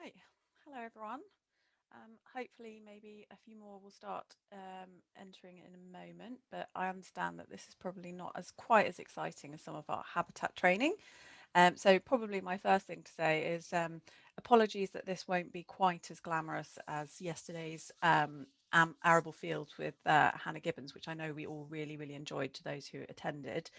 Right. Hello, everyone. Hopefully, maybe a few more will start entering in a moment, but I understand that this is probably not as quite as exciting as some of our habitat training. So probably my first thing to say is apologies that this won't be quite as glamorous as yesterday's arable fields with Hannah Gibbons, which I know we all really, really enjoyed to those who attended.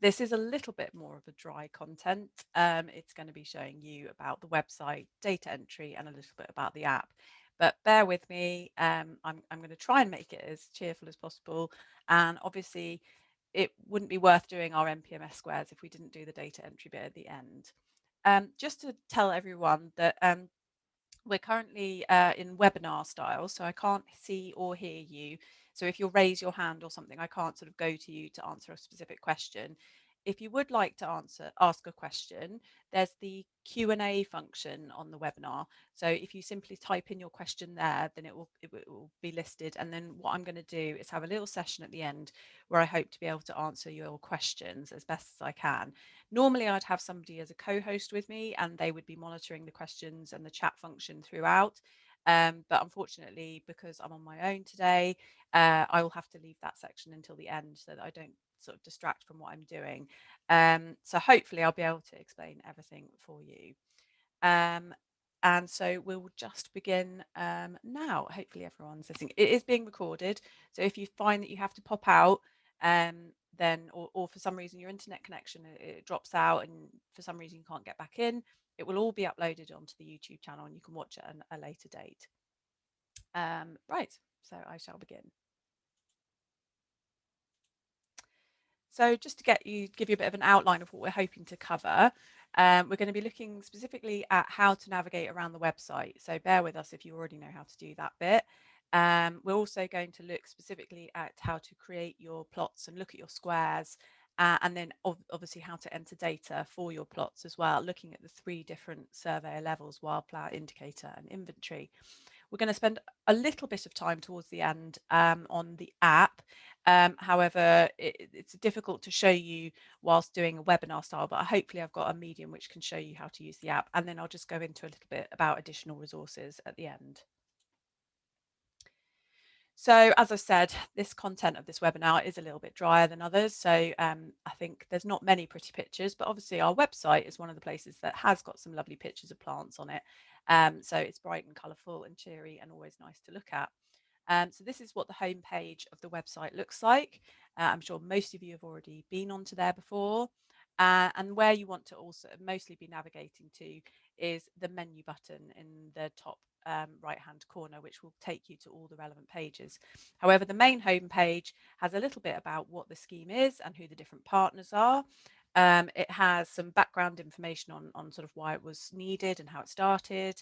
This is a little bit more of a dry content. It's going to be showing you about the website, data entry, and a little bit about the app. But bear with me. I'm going to try and make it as cheerful as possible. And obviously, it wouldn't be worth doing our NPMS squares if we didn't do the data entry bit at the end. Just to tell everyone that we're currently in webinar style, so I can't see or hear you. So if you'll raise your hand or something, I can't sort of go to you to answer a specific question. If you would like to ask a question, there's the Q&A function on the webinar. So if you simply type in your question there, then it will be listed. And then what I'm going to do is have a little session at the end where I hope to be able to answer your questions as best as I can. Normally, I'd have somebody as a co-host with me, and they would be monitoring the questions and the chat function throughout. But unfortunately, because I'm on my own today, I will have to leave that section until the end so that I don't sort of distract from what I'm doing. So hopefully I'll be able to explain everything for you. And so we'll just begin now. Hopefully everyone's listening. It is being recorded. So if you find that you have to pop out, then or for some reason your internet connection it drops out and for some reason you can't get back in, it will all be uploaded onto the YouTube channel and you can watch it at a later date. Right, so I shall begin. So just to give you a bit of an outline of what we're hoping to cover, we're going to be looking specifically at how to navigate around the website. So bear with us if you already know how to do that bit. We're also going to look specifically at how to create your plots and look at your squares, and then obviously how to enter data for your plots as well, looking at the three different surveyor levels: wildflower, indicator, and inventory. We're going to spend a little bit of time towards the end on the app. However, it's difficult to show you whilst doing a webinar style, but hopefully I've got a medium which can show you how to use the app. And then I'll just go into a little bit about additional resources at the end. So as I said, this content of this webinar is a little bit drier than others. So I think there's not many pretty pictures, but obviously our website is one of the places that has got some lovely pictures of plants on it. So it's bright and colourful and cheery and always nice to look at. So this is what the home page of the website looks like. I'm sure most of you have already been onto there before. And where you want to also mostly be navigating to is the menu button in the top right hand corner, which will take you to all the relevant pages. However, the main home page has a little bit about what the scheme is and who the different partners are. It has some background information on sort of why it was needed and how it started.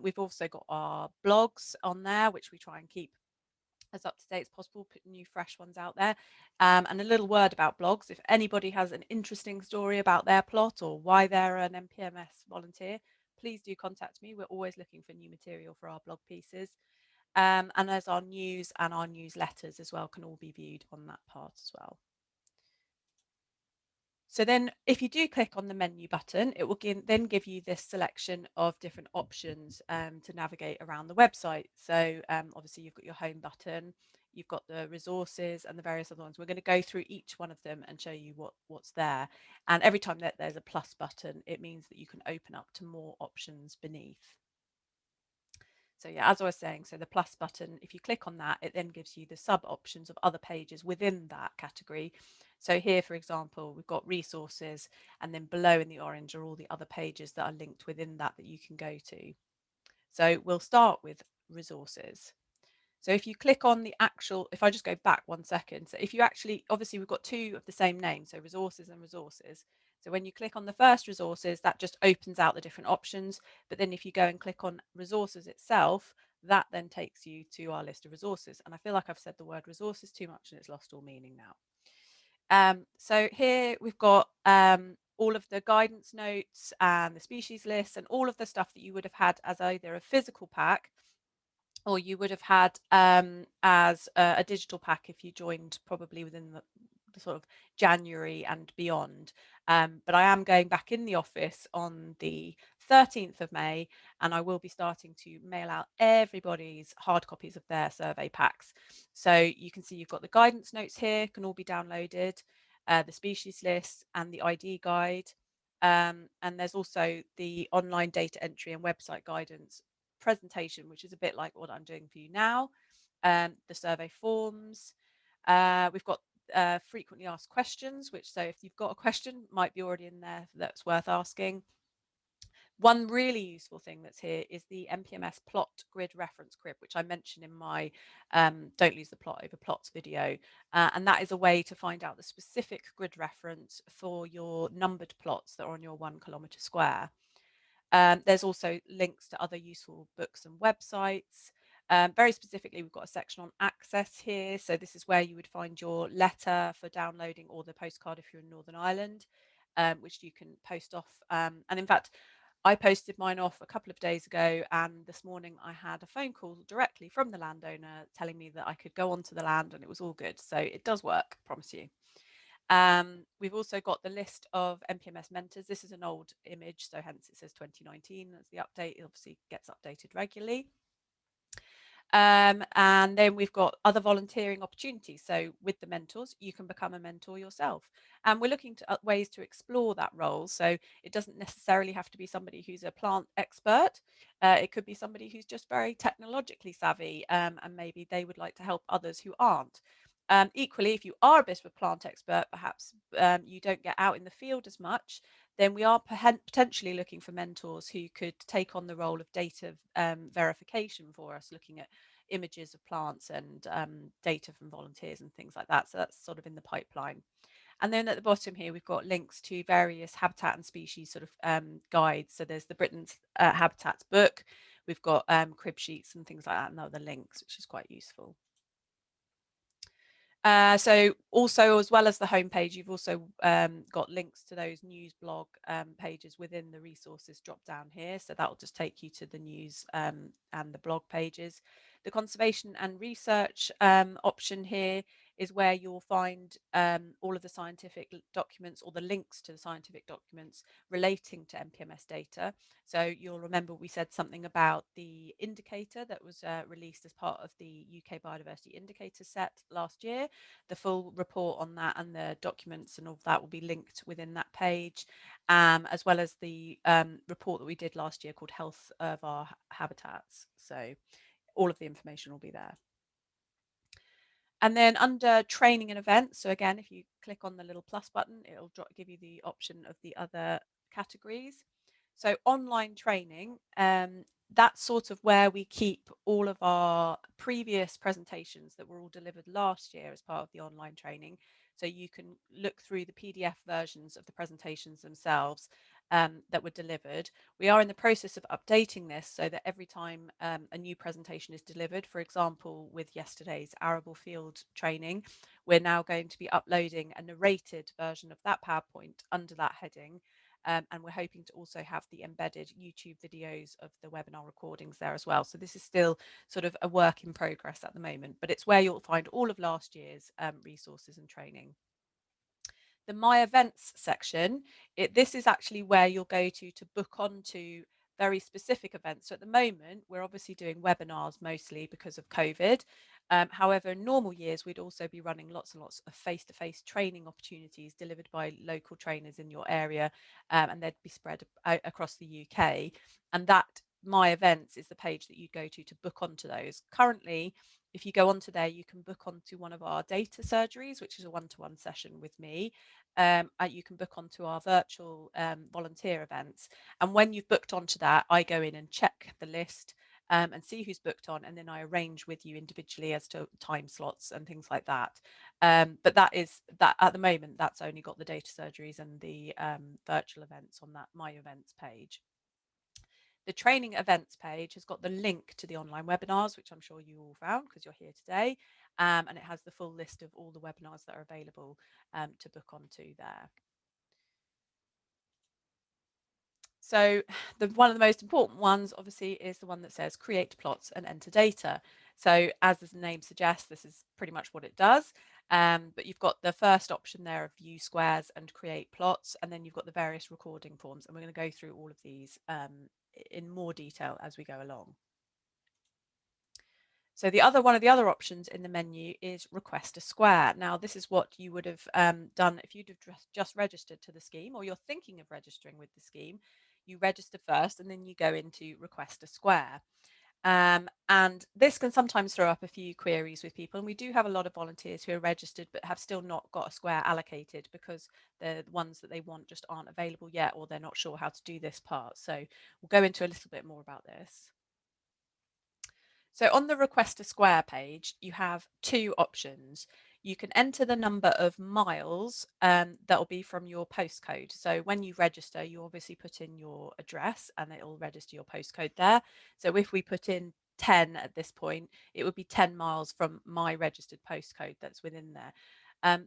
We've also got our blogs on there, which we try and keep as up to date as possible, put new fresh ones out there. And a little word about blogs: if anybody has an interesting story about their plot or why they're an NPMS volunteer, please do contact me. We're always looking for new material for our blog pieces. And there's our news and our newsletters as well, can all be viewed on that part as well. So then if you do click on the menu button, it will then give you this selection of different options to navigate around the website. So obviously you've got your home button, you've got the resources and the various other ones. We're going to go through each one of them and show you what's there. And every time that there's a plus button, it means that you can open up to more options beneath. So yeah, as I was saying, so the plus button, if you click on that, it then gives you the sub options of other pages within that category. So here, for example, we've got resources, and then below in the orange are all the other pages that are linked within that you can go to. So we'll start with resources. So if you click on the actual, if I just go back 1 second, so if you actually, obviously we've got two of the same name, so resources and resources. So when you click on the first resources, that just opens out the different options. But then if you go and click on resources itself, that then takes you to our list of resources. And I feel like I've said the word resources too much and it's lost all meaning now. So here we've got all of the guidance notes and the species lists and all of the stuff that you would have had as either a physical pack or you would have had as a digital pack if you joined probably within the sort of January and beyond. But I am going back in the office on the 13th of May, and I will be starting to mail out everybody's hard copies of their survey packs. So you can see you've got the guidance notes here, can all be downloaded, the species list and the ID guide. And there's also the online data entry and website guidance presentation, which is a bit like what I'm doing for you now. The survey forms. We've got frequently asked questions, which, so if you've got a question, might be already in there that's worth asking. One really useful thing that's here is the NPMS plot grid reference crib, which I mentioned in my Don't Lose the Plot Over Plots video. And that is a way to find out the specific grid reference for your numbered plots that are on your 1 kilometre square. There's also links to other useful books and websites. Very specifically, we've got a section on access here. So this is where you would find your letter for downloading, or the postcard if you're in Northern Ireland, which you can post off. And in fact, I posted mine off a couple of days ago, and this morning I had a phone call directly from the landowner telling me that I could go onto the land and it was all good. So it does work, promise you. We've also got the list of NPMS mentors. This is an old image, so hence it says 2019. That's the update. It obviously gets updated regularly. And then we've got other volunteering opportunities. So with the mentors, you can become a mentor yourself. And we're looking to ways to explore that role. So it doesn't necessarily have to be somebody who's a plant expert. It could be somebody who's just very technologically savvy, and maybe they would like to help others who aren't. Equally, if you are a bit of a plant expert, perhaps you don't get out in the field as much, then we are potentially looking for mentors who could take on the role of data verification for us, looking at images of plants and data from volunteers and things like that. So that's sort of in the pipeline. And then at the bottom here, we've got links to various habitat and species sort of guides. So there's the Britain's Habitats book. We've got crib sheets and things like that, and other links, which is quite useful. So also, as well as the homepage, you've also got links to those news blog pages within the resources drop down here. So that will just take you to the news and the blog pages. The conservation and research option here is where you'll find all of the scientific documents, or the links to the scientific documents relating to NPMS data. So you'll remember we said something about the indicator that was released as part of the UK Biodiversity Indicator set last year. The full report on that and the documents and all of that will be linked within that page, as well as the report that we did last year called Health of Our Habitats. So all of the information will be there. And then under training and events, so again, if you click on the little plus button, it'll give you the option of the other categories. So online training, that's sort of where we keep all of our previous presentations that were all delivered last year as part of the online training. So you can look through the PDF versions of the presentations themselves that were delivered. We are in the process of updating this so that every time a new presentation is delivered, for example, with yesterday's arable field training, we're now going to be uploading a narrated version of that PowerPoint under that heading. And we're hoping to also have the embedded YouTube videos of the webinar recordings there as well. So this is still sort of a work in progress at the moment, but it's where you'll find all of last year's resources and training. The My Events section, this is actually where you'll go to book onto very specific events. So at the moment, we're obviously doing webinars mostly because of COVID. However, in normal years, we'd also be running lots and lots of face-to-face training opportunities delivered by local trainers in your area, and they'd be spread across the UK. And that My Events is the page that you'd go to book onto those. Currently, if you go onto there, you can book onto one of our data surgeries, which is a one-to-one session with me. You can book onto our virtual volunteer events. And when you've booked onto that, I go in and check the list and see who's booked on, and then I arrange with you individually as to time slots and things like that. But that at the moment, that's only got the data surgeries and the virtual events on that My Events page. The training events page has got the link to the online webinars, which I'm sure you all found because you're here today. And it has the full list of all the webinars that are available to book onto there. So one of the most important ones, obviously, is the one that says create plots and enter data. So as the name suggests, this is pretty much what it does. But you've got the first option there of view squares and create plots, and then you've got the various recording forms, and we're going to go through all of these in more detail as we go along. So one of the other options in the menu is request a square. Now, this is what you would have done if you'd have just registered to the scheme, or you're thinking of registering with the scheme. You register first, and then you go into request a square. And this can sometimes throw up a few queries with people. And we do have a lot of volunteers who are registered but have still not got a square allocated because the ones that they want just aren't available yet, or they're not sure how to do this part. So we'll go into a little bit more about this. So on the request a square page, you have two options. You can enter the number of miles that will be from your postcode. So when you register, you obviously put in your address and it will register your postcode there. So if we put in 10 at this point, it would be 10 miles from my registered postcode that's within there.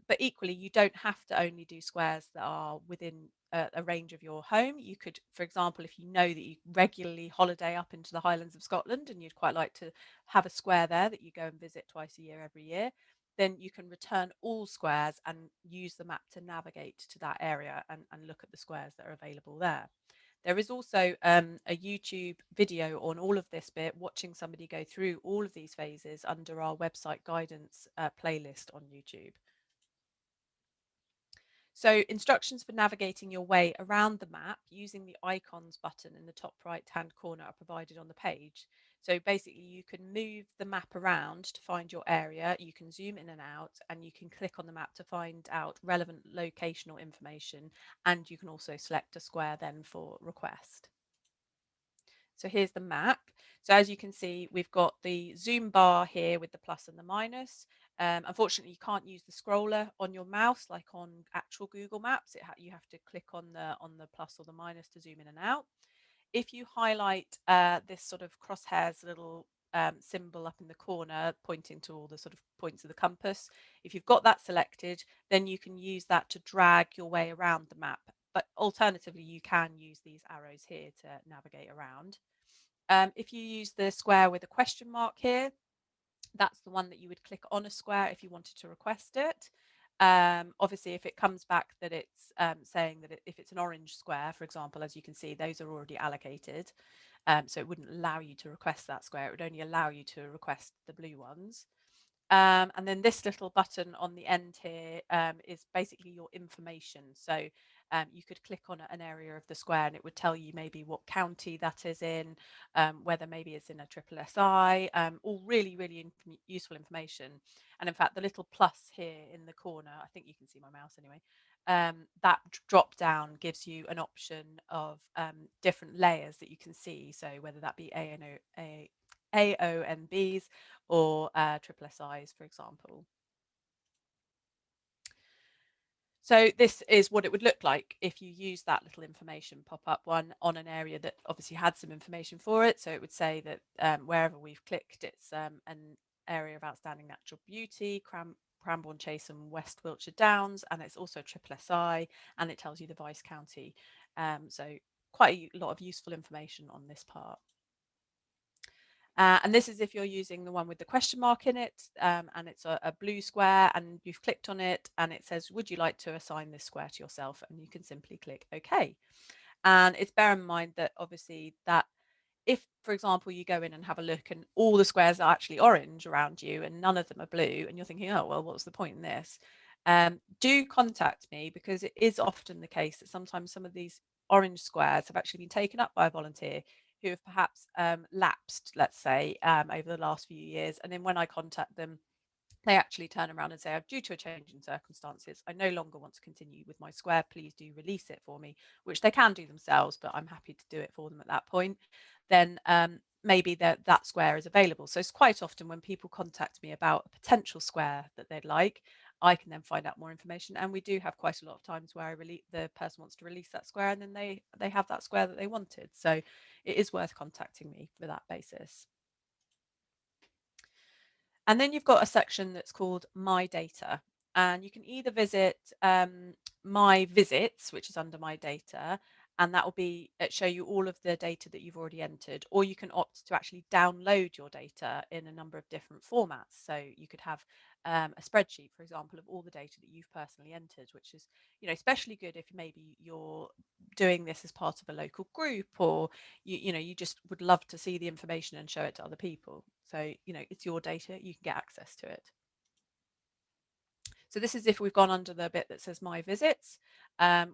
But equally, you don't have to only do squares that are within a range of your home. You could, for example, if you know that you regularly holiday up into the Highlands of Scotland and you'd quite like to have a square there that you go and visit twice a year every year, then you can return all squares and use the map to navigate to that area and look at the squares that are available there. There is also a YouTube video on all of this bit, watching somebody go through all of these phases under our website guidance playlist on YouTube. So instructions for navigating your way around the map using the icons button in the top right hand corner are provided on the page. So basically you can move the map around to find your area, you can zoom in and out, and you can click on the map to find out relevant locational information, and you can also select a square then for request. So here's the map. So as you can see, we've got the zoom bar here with the plus and the minus. Unfortunately, you can't use the scroller on your mouse like on actual Google Maps. You have to click on the plus or the minus to zoom in and out. If you highlight this sort of crosshairs little symbol up in the corner pointing to all the sort of points of the compass, if you've got that selected, then you can use that to drag your way around the map. But alternatively, you can use these arrows here to navigate around. If you use the square with a question mark here, that's the one that you would click on a square if you wanted to request it. Obviously, if it comes back that it's saying that if it's an orange square, for example, as you can see, those are already allocated. So it wouldn't allow you to request that square. It would only allow you to request the blue ones. And then this little button on the end here is basically your information. So you could click on an area of the square and it would tell you maybe what county that is in, whether maybe it's in a triple SI, all really, really useful information. And in fact, the little plus here in the corner, I think you can see my mouse anyway, that drop down gives you an option of different layers that you can see. So whether that be AONBs or triple SIs, for example. So this is what it would look like if you use that little information pop-up one on an area that obviously had some information for it. So it would say that wherever we've clicked, it's an area of outstanding natural beauty, Cranbourne Chase and West Wiltshire Downs, and it's also triple SI, and it tells you the vice county. So quite a lot of useful information on this part. And this is if you're using the one with the question mark in it, and it's a blue square, and you've clicked on it, and it says, would you like to assign this square to yourself? And you can simply click OK. And it's bear in mind that obviously that if, for example, you go in and have a look and all the squares are actually orange around you and none of them are blue, and you're thinking, oh, well, what's the point in this? Do contact me, because it is often the case that sometimes some of these orange squares have actually been taken up by a volunteer who have perhaps lapsed, let's say, over the last few years. And then when I contact them, they actually turn around and say, due to a change in circumstances, I no longer want to continue with my square. Please do release it for me, which they can do themselves, but I'm happy to do it for them at that point. Then maybe that square is available. So it's quite often when people contact me about a potential square that they'd like, I can then find out more information. And we do have quite a lot of times where the person wants to release that square, and then they have that square that they wanted. So it is worth contacting me for that basis. And then you've got a section that's called My Data. And you can either visit My Visits, which is under My Data, and that will be show you all of the data that you've already entered, or you can opt to actually download your data in a number of different formats. So you could have a spreadsheet, for example, of all the data that you've personally entered, which is, especially good if maybe you're doing this as part of a local group, or you just would love to see the information and show it to other people. So it's your data, you can get access to it. So this is if we've gone under the bit that says My Visits.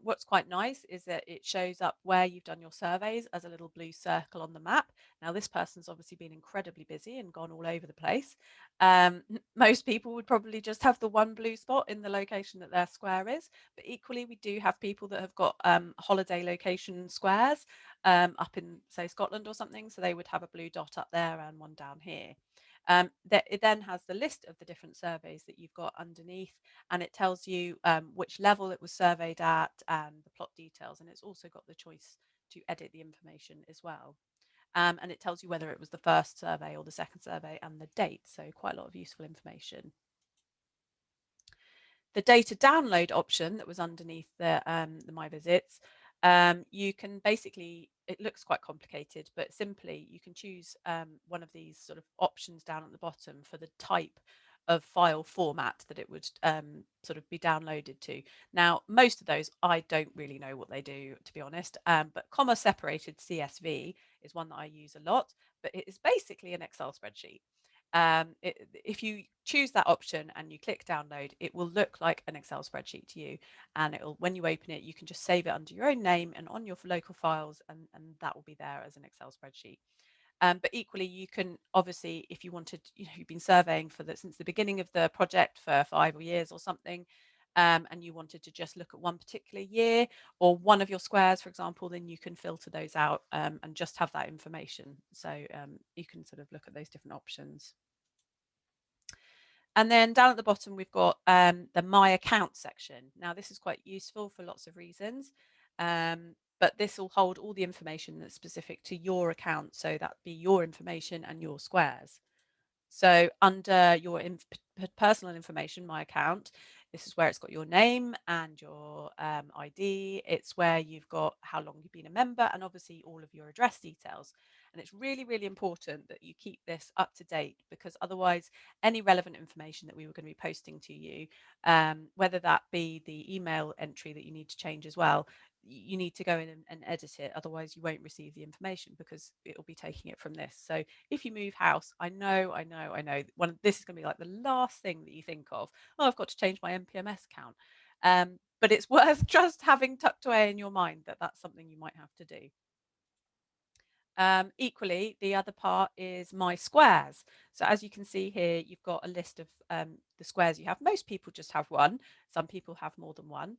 What's quite nice is that it shows up where you've done your surveys as a little blue circle on the map. Now, this person's obviously been incredibly busy and gone all over the place. Most people would probably just have the one blue spot in the location that their square is, but equally we do have people that have got holiday location squares up in, say, Scotland or something, so they would have a blue dot up there and one down here. It then has the list of the different surveys that you've got underneath, and it tells you which level it was surveyed at and the plot details, and it's also got the choice to edit the information as well. And it tells you whether it was the first survey or the second survey and the date, so quite a lot of useful information. The data download option that was underneath the My Visits, you can basically, it looks quite complicated, but simply you can choose one of these sort of options down at the bottom for the type of file format that it would sort of be downloaded to. Now, most of those, I don't really know what they do, to be honest, but comma separated CSV is one that I use a lot, but it is basically an Excel spreadsheet. If you choose that option and you click download, it will look like an Excel spreadsheet to you, and it'll, when you open it, you can just save it under your own name and on your local files, and that will be there as an Excel spreadsheet. But equally, you can obviously, if you wanted, you've been surveying for since the beginning of the project for 5 years or something, and you wanted to just look at one particular year or one of your squares, for example, then you can filter those out and just have that information. So you can sort of look at those different options. And then down at the bottom, we've got the My Account section. Now, this is quite useful for lots of reasons, but this will hold all the information that's specific to your account. So that'd be your information and your squares. So under your personal information, My Account, this is where it's got your name and your ID. It's where you've got how long you've been a member and obviously all of your address details. And it's really, really important that you keep this up to date, because otherwise any relevant information that we were going to be posting to you, whether that be the email entry that you need to change as well, you need to go in and edit it. Otherwise you won't receive the information because it will be taking it from this. So if you move house, I know this is going to be like the last thing that you think of. Oh, I've got to change my NPMS account. But it's worth just having tucked away in your mind that that's something you might have to do. Equally, the other part is My Squares. So as you can see here, you've got a list of the squares you have. Most people just have one. Some people have more than one.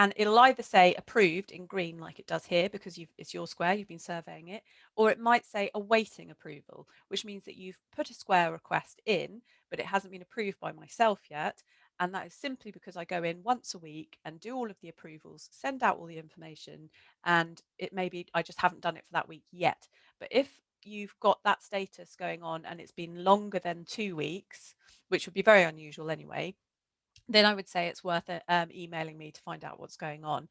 And it'll either say approved in green like it does here because it's your square, you've been surveying it, or it might say awaiting approval, which means that you've put a square request in, but it hasn't been approved by myself yet. And that is simply because I go in once a week and do all of the approvals, send out all the information, and it may be I just haven't done it for that week yet. But if you've got that status going on and it's been longer than 2 weeks, which would be very unusual anyway, then I would say it's worth emailing me to find out what's going on,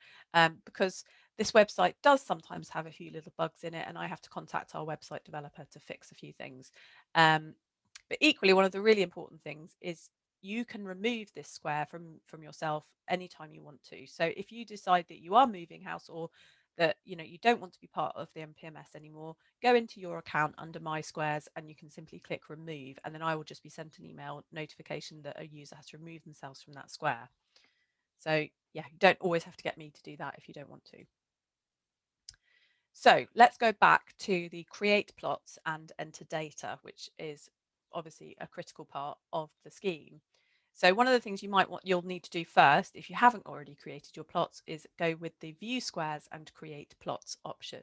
because this website does sometimes have a few little bugs in it, and I have to contact our website developer to fix a few things. But equally, one of the really important things is you can remove this square from yourself anytime you want to. So if you decide that you are moving house, or that you don't want to be part of the NPMS anymore, go into your account under My Squares and you can simply click remove, and then I will just be sent an email notification that a user has to remove themselves from that square. So yeah, you don't always have to get me to do that if you don't want to. So let's go back to the create plots and enter data, which is obviously a critical part of the scheme. So one of the things you'll need to do first, if you haven't already created your plots, is go with the view squares and create plots option.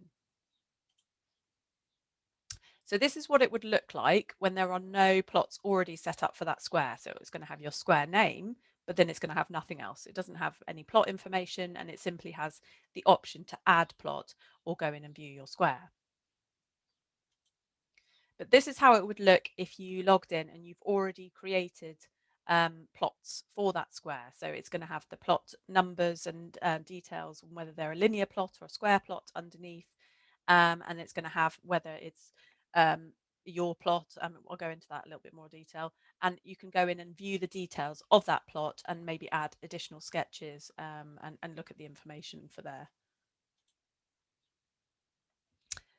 So this is what it would look like when there are no plots already set up for that square. So it's going to have your square name, but then it's going to have nothing else. It doesn't have any plot information, and it simply has the option to add plot or go in and view your square. But this is how it would look if you logged in and you've already created plots for that square. So it's going to have the plot numbers and details on whether they're a linear plot or a square plot underneath, and it's going to have whether it's your plot. I'll go into that a little bit more detail, and you can go in and view the details of that plot and maybe add additional sketches and look at the information for there.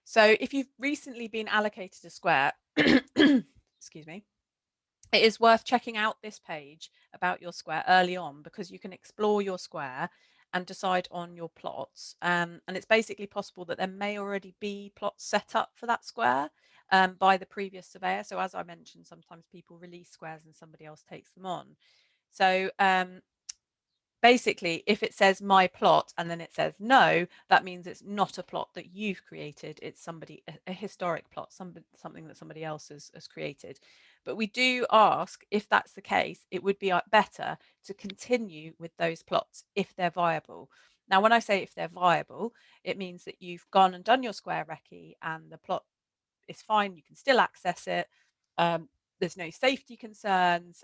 So if you've recently been allocated a square, excuse me, it is worth checking out this page about your square early on, because you can explore your square and decide on your plots. And it's basically possible that there may already be plots set up for that square by the previous surveyor. So as I mentioned, sometimes people release squares and somebody else takes them on. So basically, if it says my plot and then it says no, that means it's not a plot that you've created. It's a historic plot, something that somebody else has created. But we do ask, if that's the case, it would be better to continue with those plots if they're viable. Now, when I say if they're viable, it means that you've gone and done your square recce and the plot is fine. You can still access it. There's no safety concerns.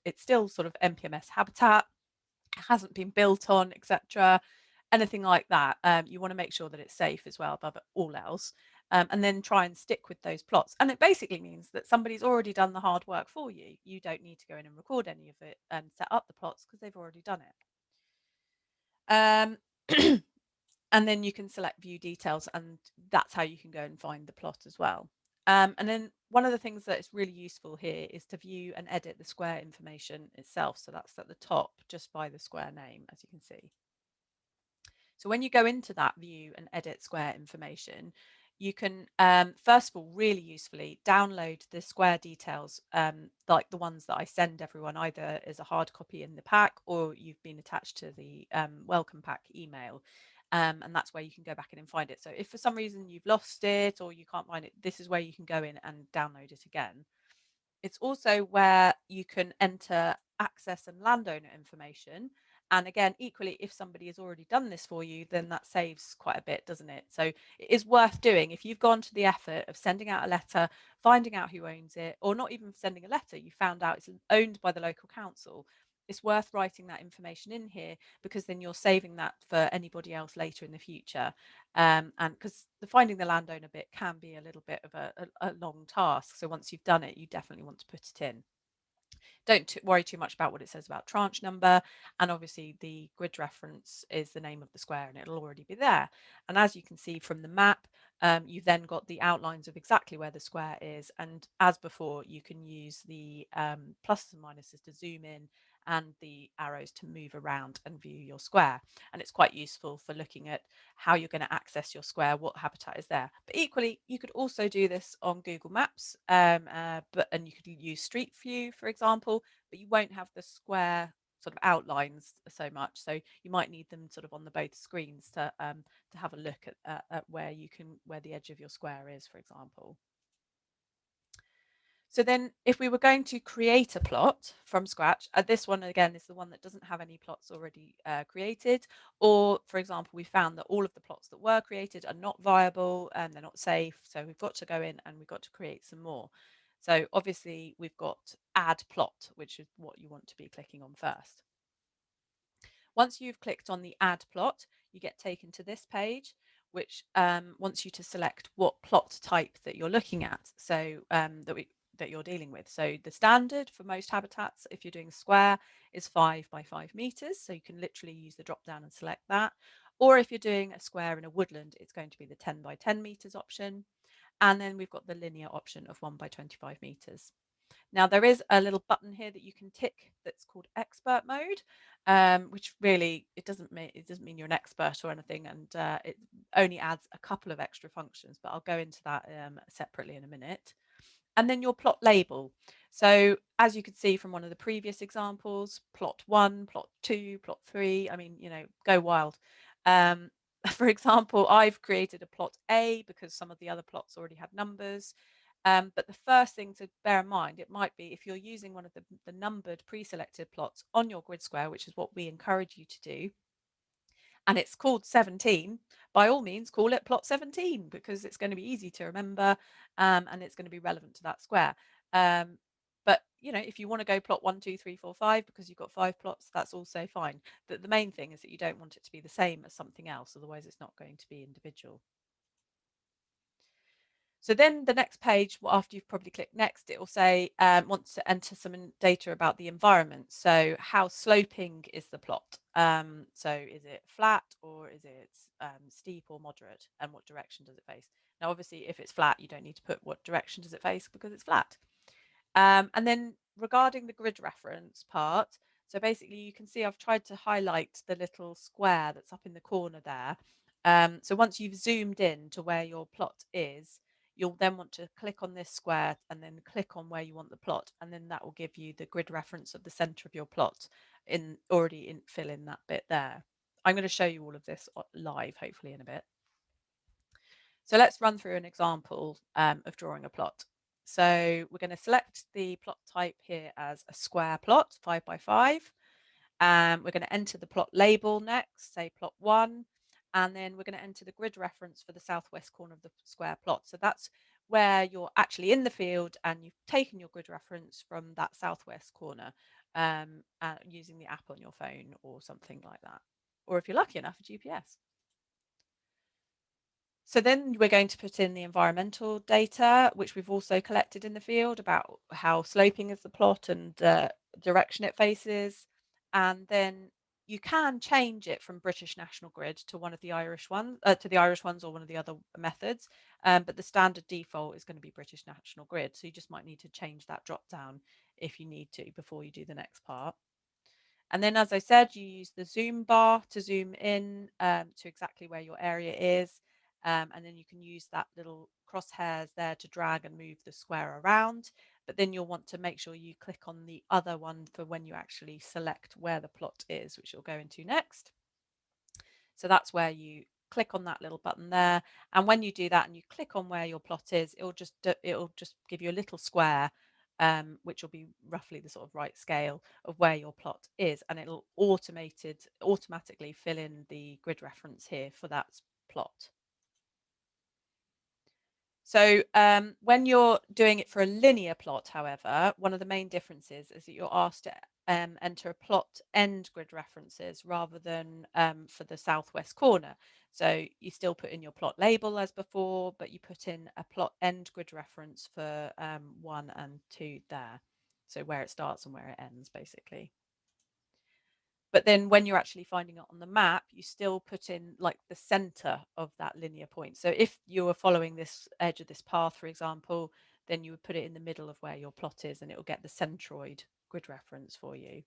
It's still sort of NPMS habitat, hasn't been built on, etc. Anything like that. You want to make sure that it's safe as well, above all else. And then try and stick with those plots. And it basically means that somebody's already done the hard work for you. You don't need to go in and record any of it and set up the plots because they've already done it. And then you can select view details, and that's how you can go and find the plot as well. And then one of the things that is really useful here is to view and edit the square information itself. So that's at the top, just by the square name, as you can see. So when you go into that view and edit square information, you can, first of all, really usefully download the square details, like the ones that I send everyone, either as a hard copy in the pack or you've been attached to the welcome pack email. And that's where you can go back in and find it. So if for some reason you've lost it or you can't find it, this is where you can go in and download it again. It's also where you can enter access and landowner information. And again, equally, if somebody has already done this for you, then that saves quite a bit, doesn't it? So it is worth doing. If you've gone to the effort of sending out a letter, finding out who owns it, or not even sending a letter, you found out it's owned by the local council, it's worth writing that information in here, because then you're saving that for anybody else later in the future. And because finding the landowner bit can be a little bit of a long task. So once you've done it, you definitely want to put it in. Don't worry too much about what it says about tranche number. And obviously the grid reference is the name of the square and it'll already be there. And as you can see from the map, you've then got the outlines of exactly where the square is. And as before, you can use the pluses and minuses to zoom in and the arrows to move around and view your square. And it's quite useful for looking at how you're going to access your square, what habitat is there. But equally, you could also do this on Google Maps, and you could use Street View, for example, but you won't have the square sort of outlines so much. So you might need them sort of on the both screens to have a look at where the edge of your square is, for example. So then if we were going to create a plot from scratch, this one again is the one that doesn't have any plots already created, or for example, we found that all of the plots that were created are not viable and they're not safe. So we've got to go in and we've got to create some more. So obviously we've got add plot, which is what you want to be clicking on first. Once you've clicked on the add plot, you get taken to this page, which wants you to select what plot type that you're looking at. So that you're dealing with. So the standard for most habitats, if you're doing a square, is 5 by 5 meters. So you can literally use the drop down and select that. Or if you're doing a square in a woodland, it's going to be the 10 by 10 meters option. And then we've got the linear option of 1 by 25 meters. Now there is a little button here that you can tick that's called expert mode, which really it doesn't mean you're an expert or anything, and it only adds a couple of extra functions, but I'll go into that separately in a minute. And then your plot label. So as you could see from one of the previous examples, plot 1, plot 2, plot 3, I mean, go wild. For example, I've created a plot A because some of the other plots already had numbers. But the first thing to bear in mind, it might be if you're using one of the numbered pre-selected plots on your grid square, which is what we encourage you to do, and it's called 17, by all means call it plot 17, because it's going to be easy to remember, and it's going to be relevant to that square. But you know, if you want to go plot 1, 2, 3, 4, 5 because you've got 5 plots, that's also fine. The main thing is that you don't want it to be the same as something else, otherwise it's not going to be individual. So then the next page, after you've probably clicked next, it will say want to enter some data about the environment. So how sloping is the plot? So is it flat or is it steep or moderate? And what direction does it face? Now, obviously, if it's flat, you don't need to put what direction does it face because it's flat. And then regarding the grid reference part, so basically you can see I've tried to highlight the little square that's up in the corner there. So once you've zoomed in to where your plot is, you'll then want to click on this square and then click on where you want the plot, and then that will give you the grid reference of the center of your plot fill in that bit there. I'm going to show you all of this live, hopefully in a bit. So let's run through an example of drawing a plot. So we're going to select the plot type here as a square plot, 5 by 5. We're going to enter the plot label next, say plot 1, and then we're going to enter the grid reference for the southwest corner of the square plot. So that's where you're actually in the field and you've taken your grid reference from that southwest corner using the app on your phone or something like that. Or if you're lucky enough, a GPS. So then we're going to put in the environmental data, which we've also collected in the field about how sloping is the plot and direction it faces. And then you can change it from British National Grid to one of the Irish ones, to the Irish ones or one of the other methods. But the standard default is going to be British National Grid. So you just might need to change that drop down if you need to before you do the next part. And then, as I said, you use the zoom bar to zoom in to exactly where your area is. And then you can use that little crosshairs there to drag and move the square around. But then you'll want to make sure you click on the other one for when you actually select where the plot is, which you'll go into next. So that's where you click on that little button there. And when you do that and you click on where your plot is, it'll just give you a little square, which will be roughly the sort of right scale of where your plot is, and it'll automatically fill in the grid reference here for that plot. So when you're doing it for a linear plot, however, one of the main differences is that you're asked to enter a plot end grid references rather than for the southwest corner. So you still put in your plot label as before, but you put in a plot end grid reference for 1 and 2 there. So where it starts and where it ends, basically. But then when you're actually finding it on the map, you still put in like the center of that linear point. So if you were following this edge of this path, for example, then you would put it in the middle of where your plot is and it will get the centroid grid reference for you.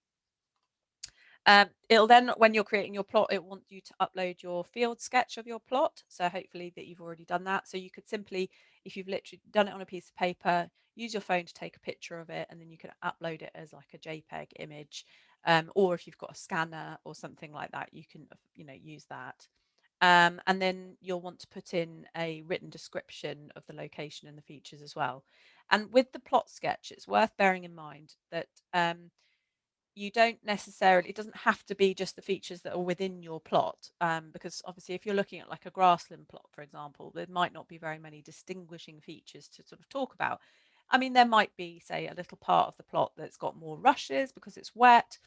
It'll then, when you're creating your plot, it wants you to upload your field sketch of your plot. So hopefully that you've already done that. So you could simply, if you've literally done it on a piece of paper, use your phone to take a picture of it, and then you can upload it as like a JPEG image. Or if you've got a scanner or something like that, you can, use that. And then you'll want to put in a written description of the location and the features as well. And with the plot sketch, it's worth bearing in mind that you don't necessarily, it doesn't have to be just the features that are within your plot, because obviously if you're looking at like a grassland plot, for example, there might not be very many distinguishing features to sort of talk about. I mean, there might be, say, a little part of the plot that's got more rushes because it's wet,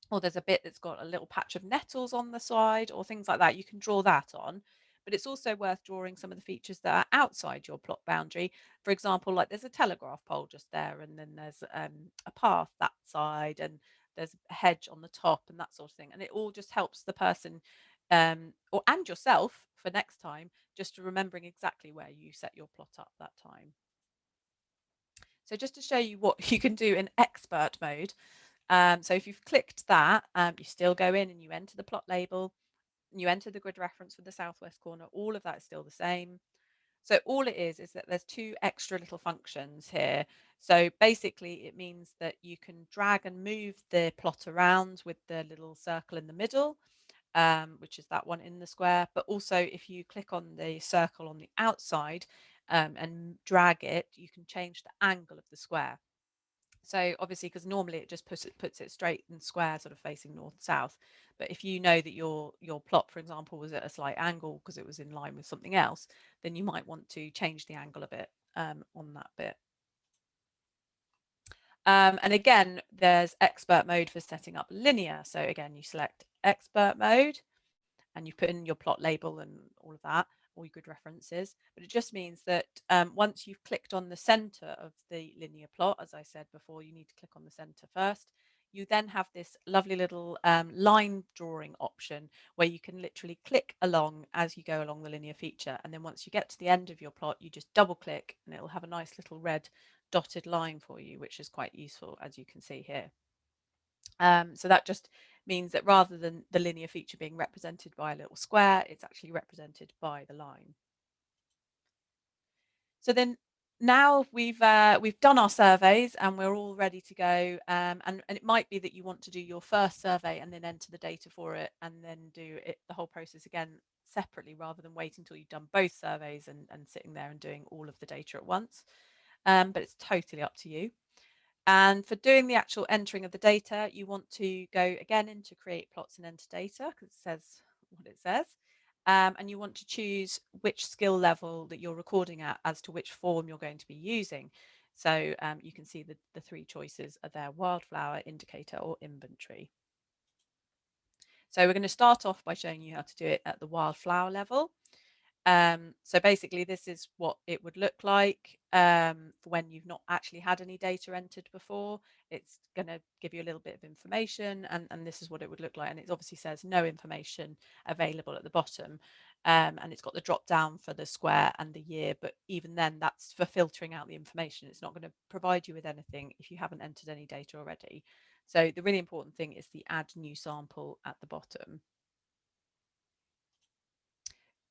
or there's a bit that's got a little patch of nettles on the side or things like that. You can draw that on, but it's also worth drawing some of the features that are outside your plot boundary. For example, like there's a telegraph pole just there, and then there's a path that side, and there's a hedge on the top and that sort of thing. And it all just helps the person and yourself for next time, just remembering exactly where you set your plot up that time. So just to show you what you can do in expert mode, so if you've clicked that, you still go in and you enter the plot label, you enter the grid reference for the southwest corner, all of that is still the same. So all it is that there's 2 extra little functions here. So basically it means that you can drag and move the plot around with the little circle in the middle, which is that one in the square. But also if you click on the circle on the outside and drag it, you can change the angle of the square. So obviously, because normally it just puts it straight and square, sort of facing north south. But if you know that your plot, for example, was at a slight angle because it was in line with something else, then you might want to change the angle a bit on that bit. And again, there's expert mode for setting up linear. So again, you select expert mode and you put in your plot label and all of that, all your good references. But it just means that once you've clicked on the center of the linear plot, as I said before, you need to click on the center first. You then have this lovely little line drawing option where you can literally click along as you go along the linear feature. And then once you get to the end of your plot, you just double click and it'll have a nice little red dotted line for you, which is quite useful, as you can see here. So that just means that rather than the linear feature being represented by a little square, it's actually represented by the line. So then now we've done our surveys and we're all ready to go. And it might be that you want to do your first survey and then enter the data for it and then do it the whole process again separately rather than waiting until you've done both surveys and sitting there and doing all of the data at once. But it's totally up to you. And for doing the actual entering of the data, you want to go again into create plots and enter data because it says what it says. And you want to choose which skill level that you're recording at as to which form you're going to be using. So you can see the three choices are there: wildflower, indicator, or inventory. So we're going to start off by showing you how to do it at the wildflower level. So basically this is what it would look like when you've not actually had any data entered before. It's going to give you a little bit of information and this is what it would look like, and it obviously says no information available at the bottom, and it's got the drop down for the square and the year, but even then that's for filtering out the information. It's not going to provide you with anything if you haven't entered any data already. So the really important thing is the add new sample at the bottom.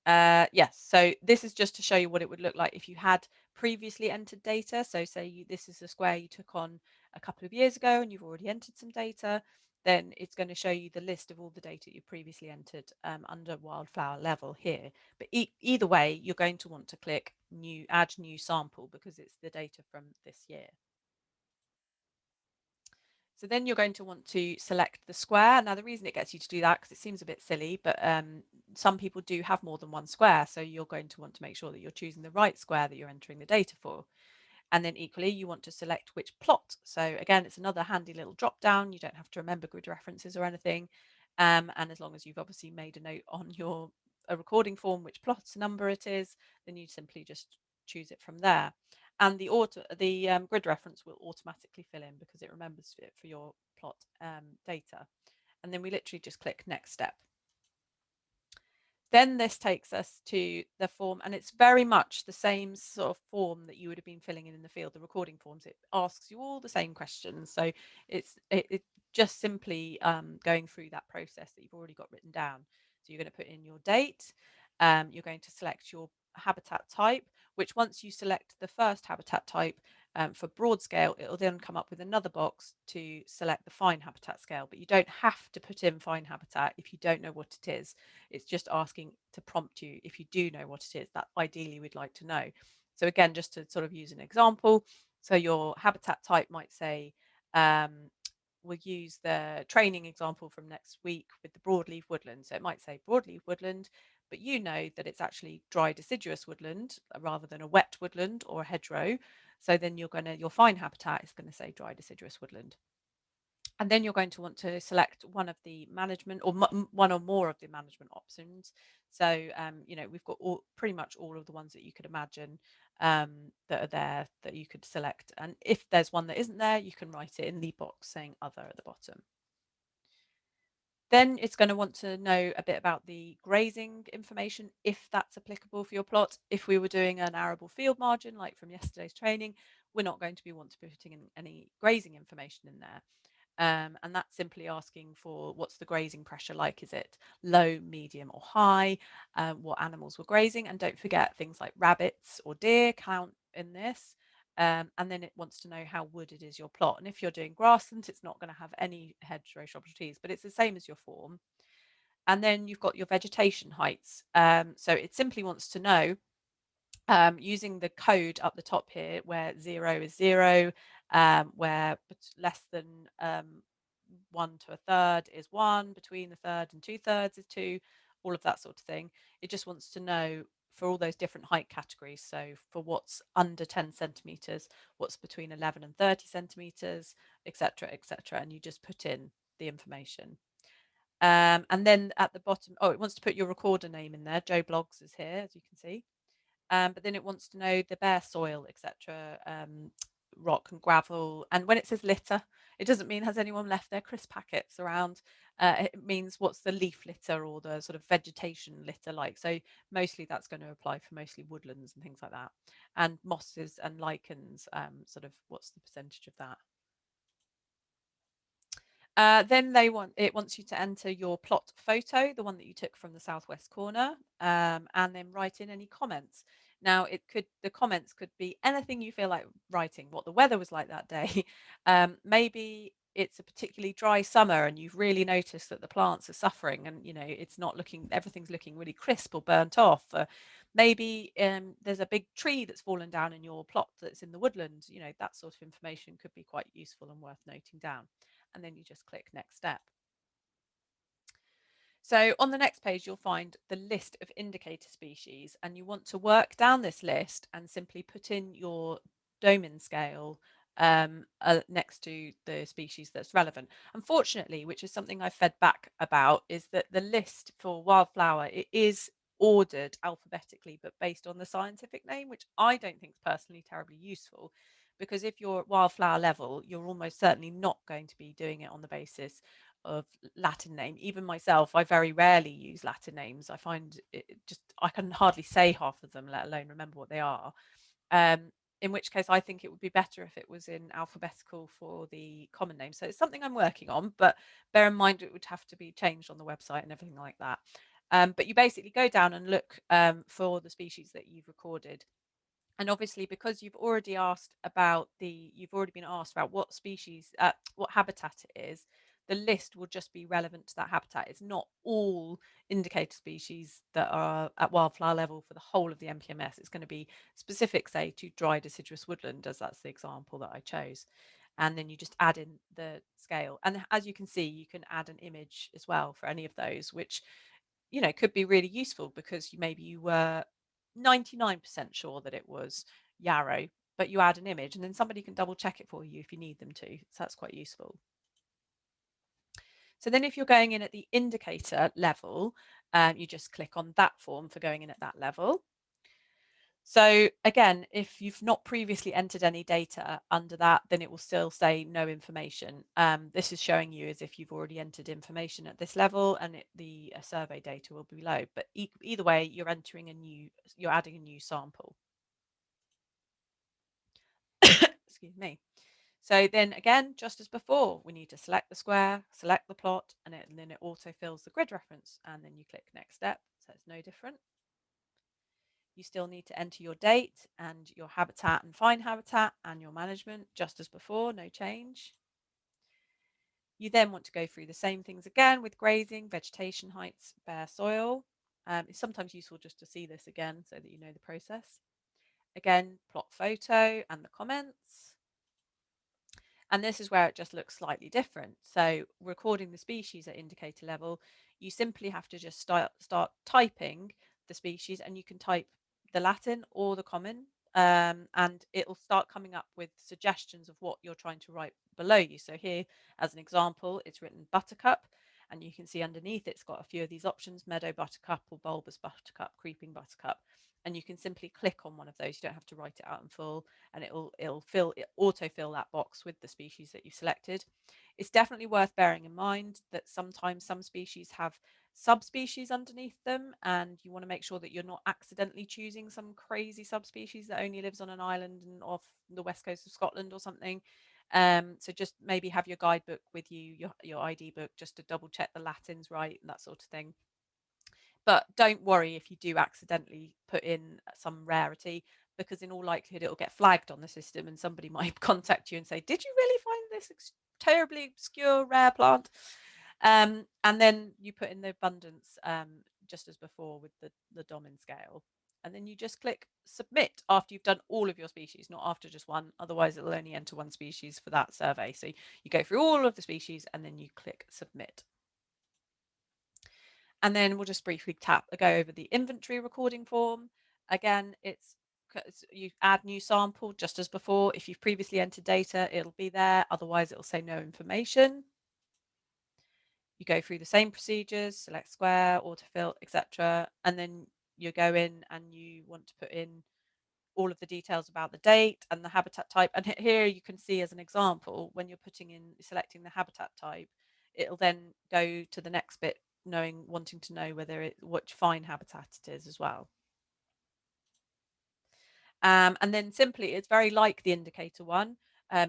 Yes, so this is just to show you what it would look like if you had previously entered data. So say this is a square you took on a couple of years ago and you've already entered some data, then it's going to show you the list of all the data you previously entered under wildflower level here. But either way, you're going to want to click new, add new sample because it's the data from this year. So then you're going to want to select the square. Now, the reason it gets you to do that, because it seems a bit silly, but some people do have more than one square. So you're going to want to make sure that you're choosing the right square that you're entering the data for. And then equally, you want to select which plot. So again, it's another handy little drop down. You don't have to remember grid references or anything. And as long as you've obviously made a note on your recording form which plot number it is, then you simply just choose it from there. And the grid reference will automatically fill in because it remembers it for your plot data. And then we literally just click next step. Then this takes us to the form, and it's very much the same sort of form that you would have been filling in the field, the recording forms. It asks you all the same questions. So it just simply going through that process that you've already got written down. So you're going to put in your date, you're going to select your habitat type, which once you select the first habitat type for broad scale, it will then come up with another box to select the fine habitat scale. But you don't have to put in fine habitat if you don't know what it is. It's just asking to prompt you if you do know what it is that ideally we'd like to know. So again, just to sort of use an example, so your habitat type might say, we'll use the training example from next week with the broadleaf woodland. So it might say broadleaf woodland, but you know that it's actually dry deciduous woodland rather than a wet woodland or a hedgerow. So then your fine habitat is going to say dry deciduous woodland. And then you're going to want to select one of the management or one or more of the management options. So, we've got pretty much all of the ones that you could imagine that are there that you could select. And if there's one that isn't there, you can write it in the box saying other at the bottom. Then it's going to want to know a bit about the grazing information, if that's applicable for your plot. If we were doing an arable field margin, like from yesterday's training, we're not going to be putting in any grazing information in there. And that's simply asking for what's the grazing pressure like? Is it low, medium, or high? What animals were grazing? And don't forget things like rabbits or deer count in this. And then it wants to know how wooded is your plot. And if you're doing grassland, it's not going to have any hedgerow shrubs or trees, but it's the same as your form. And then you've got your vegetation heights. So it simply wants to know, using the code up the top here, where 0 is 0, where less than 1 to a third is 1, between the third and 2/3 is 2, all of that sort of thing. It just wants to know for all those different height categories. So for what's under 10 centimeters, what's between 11 and 30 centimeters, etc., etc. And you just put in the information. And then at the bottom, it wants to put your recorder name in there. Joe Blogs is here, as you can see. But then it wants to know the bare soil, etc., rock and gravel. And when it says litter, it doesn't mean has anyone left their crisp packets around. It means what's the leaf litter or the sort of vegetation litter like. So mostly that's going to apply for mostly woodlands and things like that. And mosses and lichens, sort of what's the percentage of that? Then it wants you to enter your plot photo, the one that you took from the southwest corner, and then write in any comments. Now, the comments could be anything you feel like writing, what the weather was like that day. Maybe it's a particularly dry summer and you've really noticed that the plants are suffering and it's not everything's looking really crisp or burnt off. Maybe there's a big tree that's fallen down in your plot that's in the woodland. That sort of information could be quite useful and worth noting down. And then you just click next step. So on the next page, you'll find the list of indicator species, and you want to work down this list and simply put in your domain scale next to the species that's relevant. Unfortunately, which is something I've fed back about, is that the list for wildflower, it is ordered alphabetically, but based on the scientific name, which I don't think is personally terribly useful, because if you're at wildflower level, you're almost certainly not going to be doing it on the basis of Latin name. Even myself, I very rarely use Latin names. I find I can hardly say half of them, let alone remember what they are. In which case I think it would be better if it was in alphabetical for the common name. So it's something I'm working on, but bear in mind it would have to be changed on the website and everything like that. But you basically go down and look for the species that you've recorded. And obviously, because you've already been asked about what species, what habitat it is, the list will just be relevant to that habitat. It's not all indicator species that are at wildflower level for the whole of the NPMS. It's going to be specific, say, to dry deciduous woodland, as that's the example that I chose. And then you just add in the scale. And as you can see, you can add an image as well for any of those, which could be really useful because maybe you were 99% sure that it was yarrow, but you add an image and then somebody can double check it for you if you need them to. So that's quite useful. So then if you're going in at the indicator level, you just click on that form for going in at that level. So again, if you've not previously entered any data under that, then it will still say no information. This is showing you as if you've already entered information at this level, and the survey data will be below. But either way, you're adding a new sample. Excuse me. So then again, just as before, we need to select the square, select the plot, and then it auto-fills the grid reference, and then you click next step. So it's no different. You still need to enter your date and your habitat and fine habitat and your management, just as before, no change. You then want to go through the same things again with grazing, vegetation heights, bare soil. It's sometimes useful just to see this again so that you know the process. Again, plot photo and the comments. And this is where it just looks slightly different. So recording the species at indicator level, you simply have to just start typing the species, and you can type the Latin or the common, and it'll start coming up with suggestions of what you're trying to write below you. So here, as an example, it's written buttercup, and you can see underneath it's got a few of these options: meadow buttercup or bulbous buttercup, creeping buttercup. And you can simply click on one of those. You don't have to write it out in full, and it'll autofill that box with the species that you've selected. It's definitely worth bearing in mind that sometimes some species have subspecies underneath them, and you want to make sure that you're not accidentally choosing some crazy subspecies that only lives on an island and off the west coast of Scotland or something. So just maybe have your guidebook with you, your ID book, just to double check the Latin's right and that sort of thing. But don't worry if you do accidentally put in some rarity, because in all likelihood it'll get flagged on the system and somebody might contact you and say, did you really find this terribly obscure rare plant? And then you put in the abundance, just as before with the Domin scale. And then you just click submit after you've done all of your species, not after just one. Otherwise, it'll only enter one species for that survey. So you go through all of the species and then you click submit. And then we'll just briefly go over the inventory recording form. Again, you add new sample just as before. If you've previously entered data, it'll be there. Otherwise, it'll say no information. You go through the same procedures, select square, autofill, etc. And then you go in and you want to put in all of the details about the date and the habitat type. And here you can see as an example, when you're selecting the habitat type, it'll then go to the next bit, wanting to know which fine habitat it is as well. And then simply, it's very like the indicator one,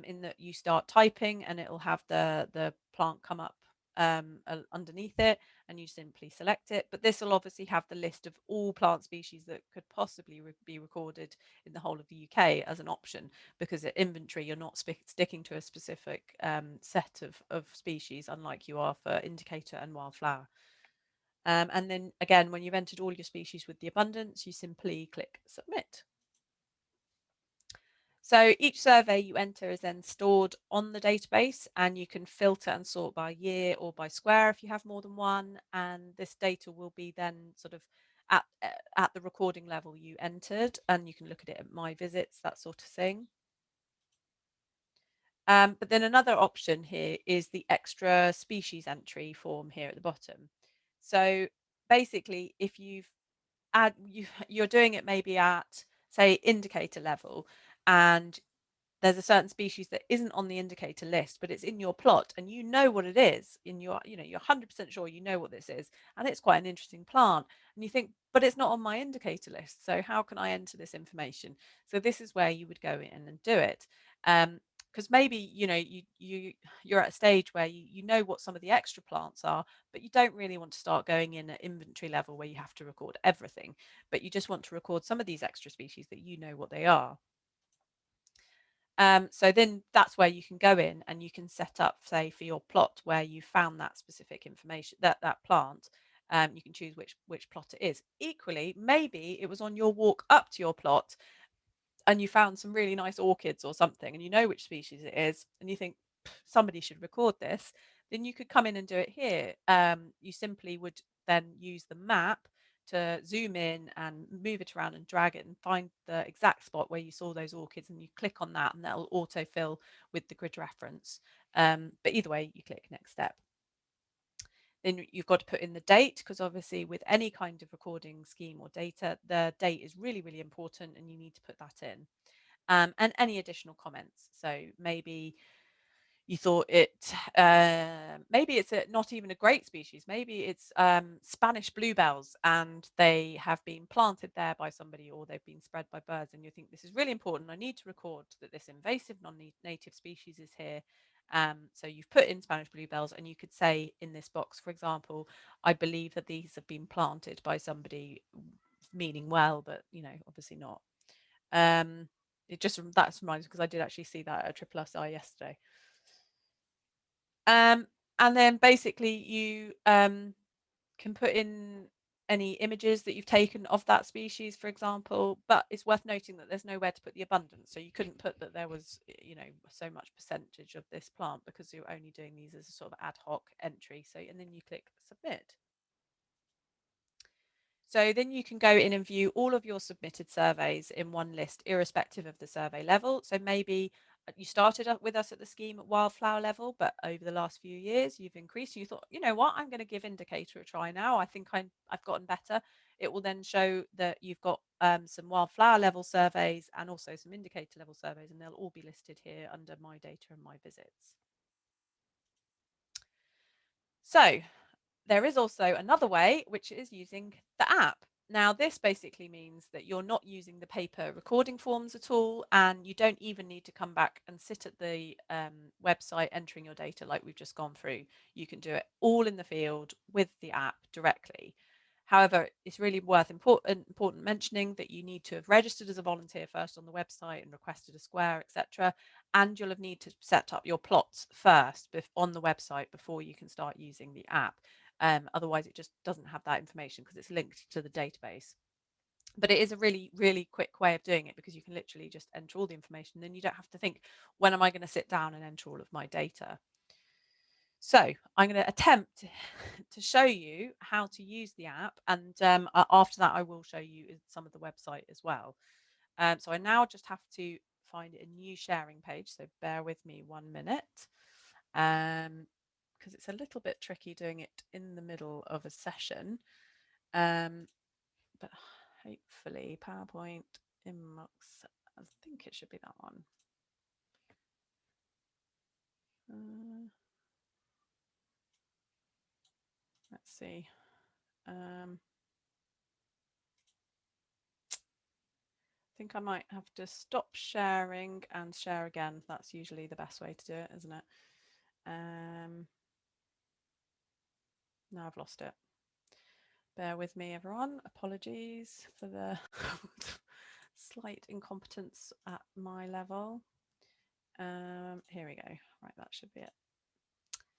in that you start typing and it'll have the plant come up underneath it, and you simply select it. But this will obviously have the list of all plant species that could possibly be recorded in the whole of the UK as an option, because at inventory you're not sticking to a specific set of species, unlike you are for indicator and wildflower. And then again, when you've entered all your species with the abundance, you simply click submit. So each survey you enter is then stored on the database, and you can filter and sort by year or by square if you have more than one. And this data will be then sort of at the recording level you entered, and you can look at it at my visits, that sort of thing. But then another option here is the extra species entry form here at the bottom. So basically, if you're doing it maybe at, say, indicator level, and there's a certain species that isn't on the indicator list, but it's in your plot and you know what it is, you're 100% sure you know what this is, and it's quite an interesting plant, and you think, but it's not on my indicator list, so how can I enter this information? So this is where you would go in and do it. Because maybe you're at a stage where you know what some of the extra plants are, but you don't really want to start going in at inventory level where you have to record everything, but you just want to record some of these extra species that you know what they are. So then that's where you can go in and you can set up, say, for your plot where you found that specific information, that plant. You can choose which plot it is. Equally, maybe it was on your walk up to your plot and you found some really nice orchids or something, and you know which species it is, and you think somebody should record this. Then you could come in and do it here. You simply would then use the map to zoom in and move it around and drag it and find the exact spot where you saw those orchids, and you click on that and that'll autofill with the grid reference. But either way, you click next step. Then you've got to put in the date, because obviously with any kind of recording scheme or data, the date is really, really important, and you need to put that in. And any additional comments. So maybe you thought maybe it's not even a great species. Maybe it's Spanish bluebells, and they have been planted there by somebody, or they've been spread by birds, and you think this is really important. I need to record that this invasive non-native species is here. So you've put in Spanish bluebells, and you could say in this box, for example, I believe that these have been planted by somebody, meaning well, but obviously not. That's reminds, because I did actually see that at Triple SI yesterday. And then basically you can put in any images that you've taken of that species, for example, but it's worth noting that there's nowhere to put the abundance. So you couldn't put that there was, so much percentage of this plant, because you're only doing these as a sort of ad hoc entry. So, and then you click submit. So then you can go in and view all of your submitted surveys in one list, irrespective of the survey level. So maybe you started up with us at the scheme at wildflower level, but over the last few years you've increased. You thought, you know what, I'm going to give indicator a try now. I think I've gotten better. It will then show that you've got some wildflower level surveys and also some indicator level surveys, and they'll all be listed here under my data and my visits. So there is also another way, which is using the app. Now, this basically means that you're not using the paper recording forms at all, and you don't even need to come back and sit at the website entering your data like we've just gone through. You can do it all in the field with the app directly. However, it's really important mentioning that you need to have registered as a volunteer first on the website and requested a square, etc. And you'll have need to set up your plots first on the website before you can start using the app. Otherwise, it just doesn't have that information because it's linked to the database. But it is a really, really quick way of doing it, because you can literally just enter all the information. Then you don't have to think, when am I going to sit down and enter all of my data? So I'm going to attempt to show you how to use the app, and after that I will show you some of the website as well. So I now just have to find a new sharing page, so bear with me 1 minute, because it's a little bit tricky doing it in the middle of a session, but hopefully PowerPoint inbox, I think it should be that one. Let's see. I think I might have to stop sharing and share again. That's usually the best way to do it, isn't it? Now I've lost it. Bear with me, everyone. Apologies for the slight incompetence at my level. Here we go. Right, that should be it.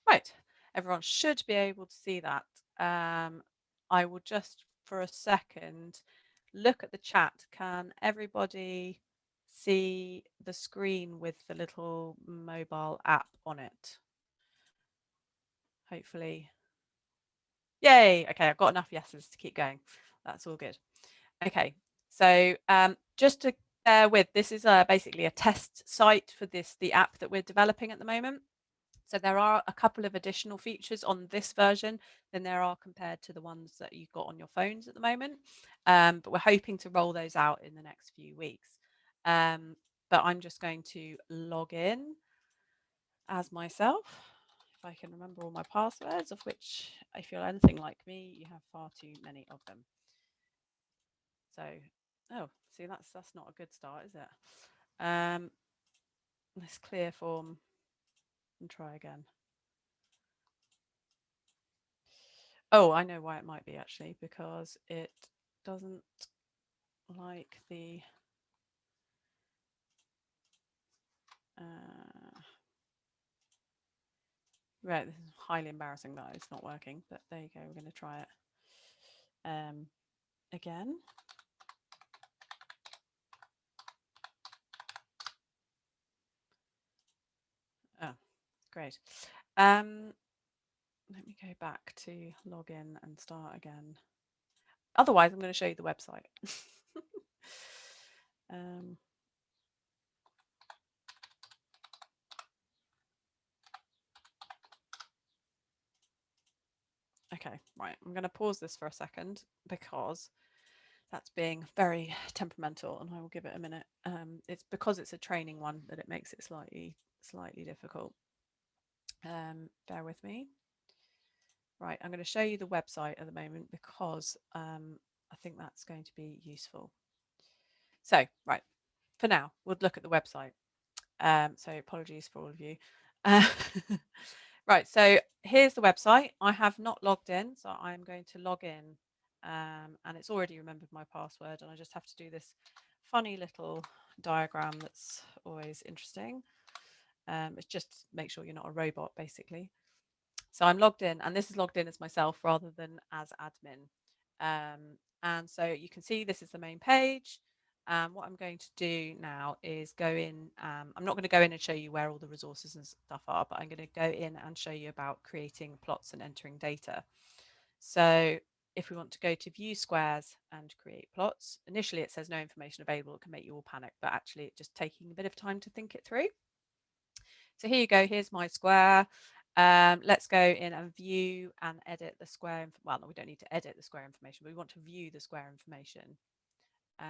Right, everyone should be able to see that. I will just for a second look at the chat. Can everybody see the screen with the little mobile app on it? Hopefully. Yay! Okay, I've got enough yeses to keep going. That's all good. Okay, so just to bear with, this is basically a test site for the app that we're developing at the moment. So there are a couple of additional features on this version than there are compared to the ones that you've got on your phones at the moment. But we're hoping to roll those out in the next few weeks. But I'm just going to log in as myself, if I can remember all my passwords, of which, if you're anything like me, you have far too many of them. So, oh, see, that's not a good start, is it? Let's clear form and try again. Oh, I know why it might be actually, because it doesn't like the right, this is highly embarrassing that it's not working, but there you go, we're going to try it again. Oh, great. Let me go back to log in and start again. Otherwise, I'm going to show you the website. Okay, right, I'm going to pause this for a second because that's being very temperamental, and I will give it a minute. It's because it's a training one that it makes it slightly difficult. Bear with me. Right, I'm going to show you the website at the moment because I think that's going to be useful. So, right, for now, we'll look at the website. So apologies for all of you. Right, so here's the website. I have not logged in, so I'm going to log in, and it's already remembered my password, and I just have to do this funny little diagram that's always interesting. It's just make sure you're not a robot, basically. So I'm logged in, and this is logged in as myself rather than as admin. And so you can see this is the main page. What I'm going to do now is go in. I'm not going to go in and show you where all the resources and stuff are, but I'm going to go in and show you about creating plots and entering data. So if we want to go to view squares and create plots, initially it says no information available. It can make you all panic, but actually it's just taking a bit of time to think it through. So here you go, here's my square. Let's go in and view and edit the square. Well, no, we don't need to edit the square information, but we want to view the square information.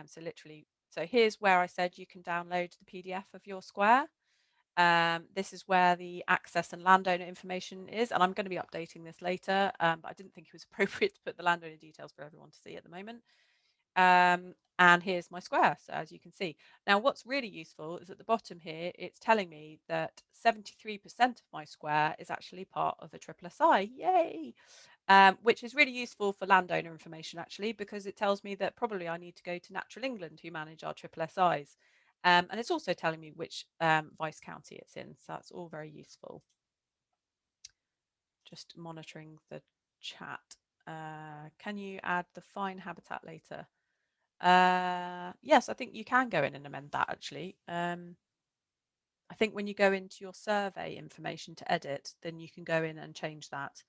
So literally, so here's where I said you can download the PDF of your square. This is where the access and landowner information is, and I'm going to be updating this later, but I didn't think it was appropriate to put the landowner details for everyone to see at the moment. And here's my square, so as you can see. Now what's really useful is at the bottom here, it's telling me that 73% of my square is actually part of the SSI, yay! Which is really useful for landowner information actually, because it tells me that probably I need to go to Natural England, who manage our SSIs. And it's also telling me which vice county it's in, so that's all very useful. Just monitoring the chat. Can you add the fine habitat later? Yes, I think you can go in and amend that actually. I think when you go into your survey information to edit, then you can go in and change that.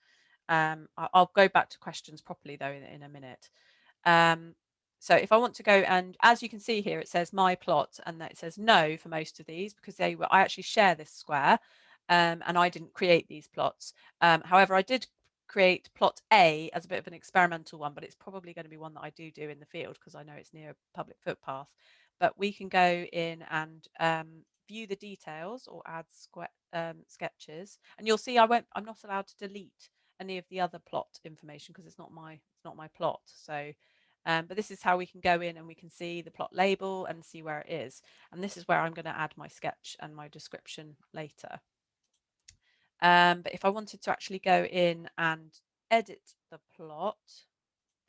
I'll go back to questions properly though in a minute. So if I want to go, and as you can see here, it says my plot, and it says no for most of these because I actually share this square, and I didn't create these plots. However, I did create plot A as a bit of an experimental one, but it's probably going to be one that I do in the field because I know it's near a public footpath. But we can go in and view the details or add sketches, and you'll see I'm not allowed to delete any of the other plot information because it's not my plot. So but this is how we can go in and we can see the plot label and see where it is, and this is where I'm going to add my sketch and my description later. But if I wanted to actually go in and edit the plot,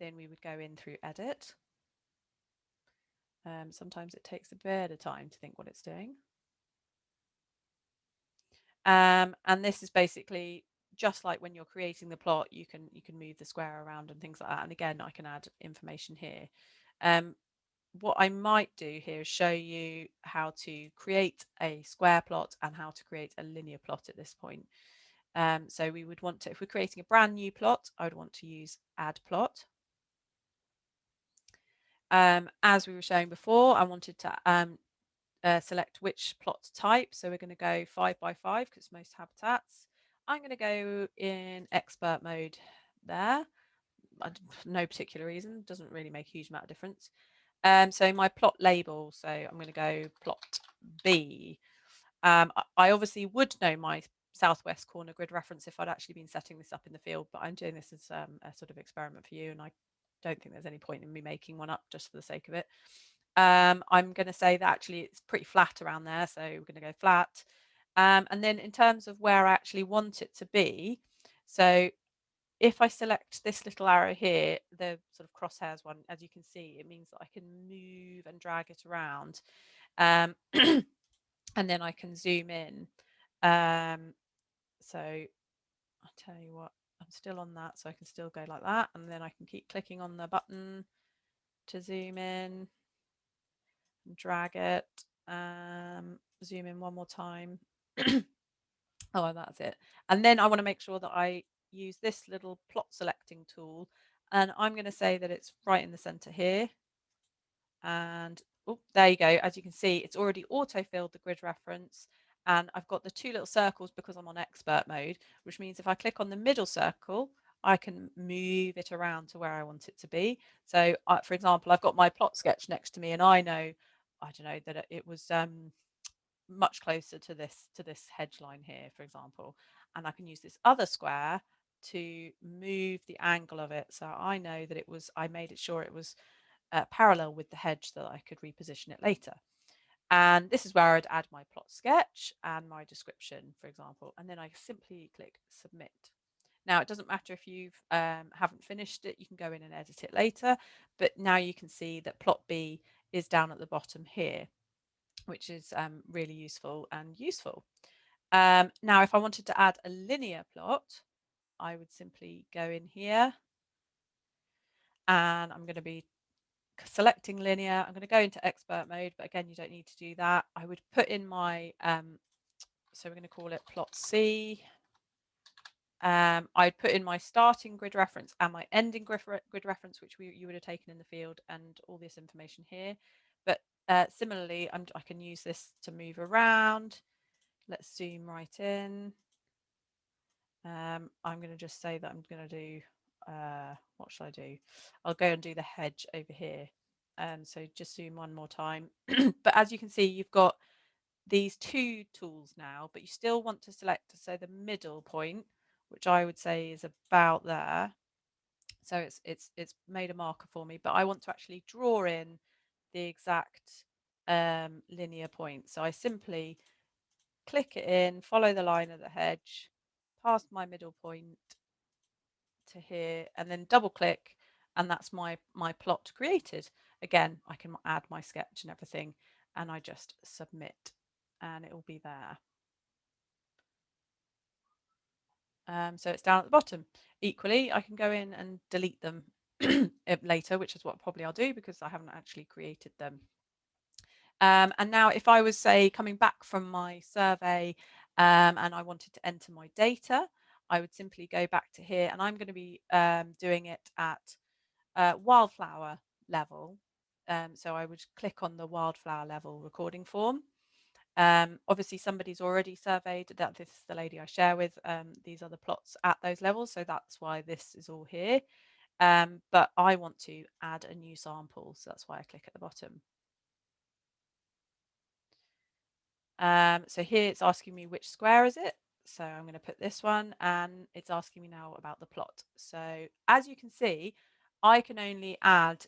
then we would go in through edit. Sometimes it takes a bit of time to think what it's doing. And this is basically just like when you're creating the plot, you can move the square around and things like that. And again, I can add information here. What I might do here is show you how to create a square plot and how to create a linear plot at this point. So we would want to, if we're creating a brand new plot, I would want to use add plot. As we were showing before, I wanted to select which plot type. So we're going to go 5 by 5 because it's most habitats. I'm going to go in expert mode there. No particular reason, doesn't really make a huge amount of difference. So my plot label, so I'm going to go plot B. I obviously would know my southwest corner grid reference if I'd actually been setting this up in the field, but I'm doing this as a sort of experiment for you, and I don't think there's any point in me making one up just for the sake of it. I'm going to say that actually it's pretty flat around there, so we're going to go flat. And then in terms of where I actually want it to be, so if I select this little arrow here, the sort of crosshairs one, as you can see, it means that I can move and drag it around. And then I can zoom in. So I'll tell you what, I'm still on that, so I can still go like that. And then I can keep clicking on the button to zoom in and drag it. Zoom in one more time. Oh, that's it. And then I want to make sure that I use this little plot selecting tool, and I'm going to say that it's right in the center here. And oh, there you go. As you can see, it's already auto-filled the grid reference, and I've got the two little circles because I'm on expert mode, which means if I click on the middle circle, I can move it around to where I want it to be. So for example, I've got my plot sketch next to me, and I know, I don't know, that it was much closer to this hedge line here, for example, and I can use this other square to move the angle of it, so I know that it was, I made it sure it was parallel with the hedge so that I could reposition it later. And this is where I'd add my plot sketch and my description, for example, and then I simply click submit. Now it doesn't matter if you haven't finished it, you can go in and edit it later, but now you can see that plot B is down at the bottom here, which is really useful and useful. Now, if I wanted to add a linear plot, I would simply go in here and I'm going to be selecting linear. I'm going to go into expert mode, but again, you don't need to do that. I would put in my, so we're going to call it plot C. I'd put in my starting grid reference and my ending grid reference, which you would have taken in the field, and all this information here. But similarly, I can use this to move around. Let's zoom right in. I'm going to just say that I'm going to do, what should I do? I'll go and do the hedge over here. So just zoom one more time. But as you can see, you've got these two tools now, but you still want to select, so the middle point, which I would say is about there. So it's made a marker for me, but I want to actually draw in the exact linear point. So I simply click it in, follow the line of the hedge, past my middle point to here, and then double click, and that's my plot created. Again, I can add my sketch and everything, and I just submit, and it will be there. So it's down at the bottom. Equally, I can go in and delete them later, which is what probably I'll do because I haven't actually created them. And now if I was, say, coming back from my survey and I wanted to enter my data, I would simply go back to here, and I'm going to be doing it at wildflower level. So I would click on the wildflower level recording form. Obviously, somebody's already surveyed that. This is the lady I share with. These are the plots at those levels, so that's why this is all here. But I want to add a new sample, so that's why I click at the bottom. So here it's asking me which square is it. So I'm going to put this one, and it's asking me now about the plot. So as you can see, I can only add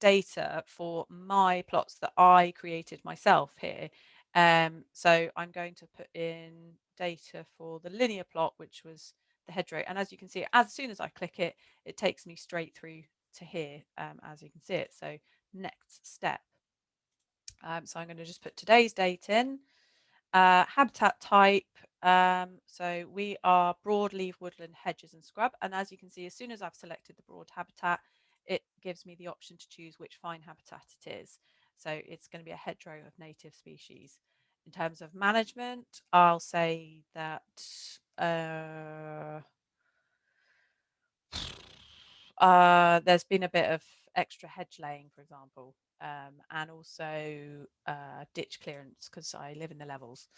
data for my plots that I created myself here. So I'm going to put in data for the linear plot, which was the hedgerow. And as you can see, as soon as I click it, it takes me straight through to here, as you can see it. So next step. So I'm going to just put today's date in. Habitat type, so we are broadleaf woodland, hedges and scrub, and as you can see, as soon as I've selected the broad habitat, it gives me the option to choose which fine habitat it is. So it's going to be a hedgerow of native species. In terms of management, I'll say that there's been a bit of extra hedge laying, for example, and also ditch clearance because I live in the levels.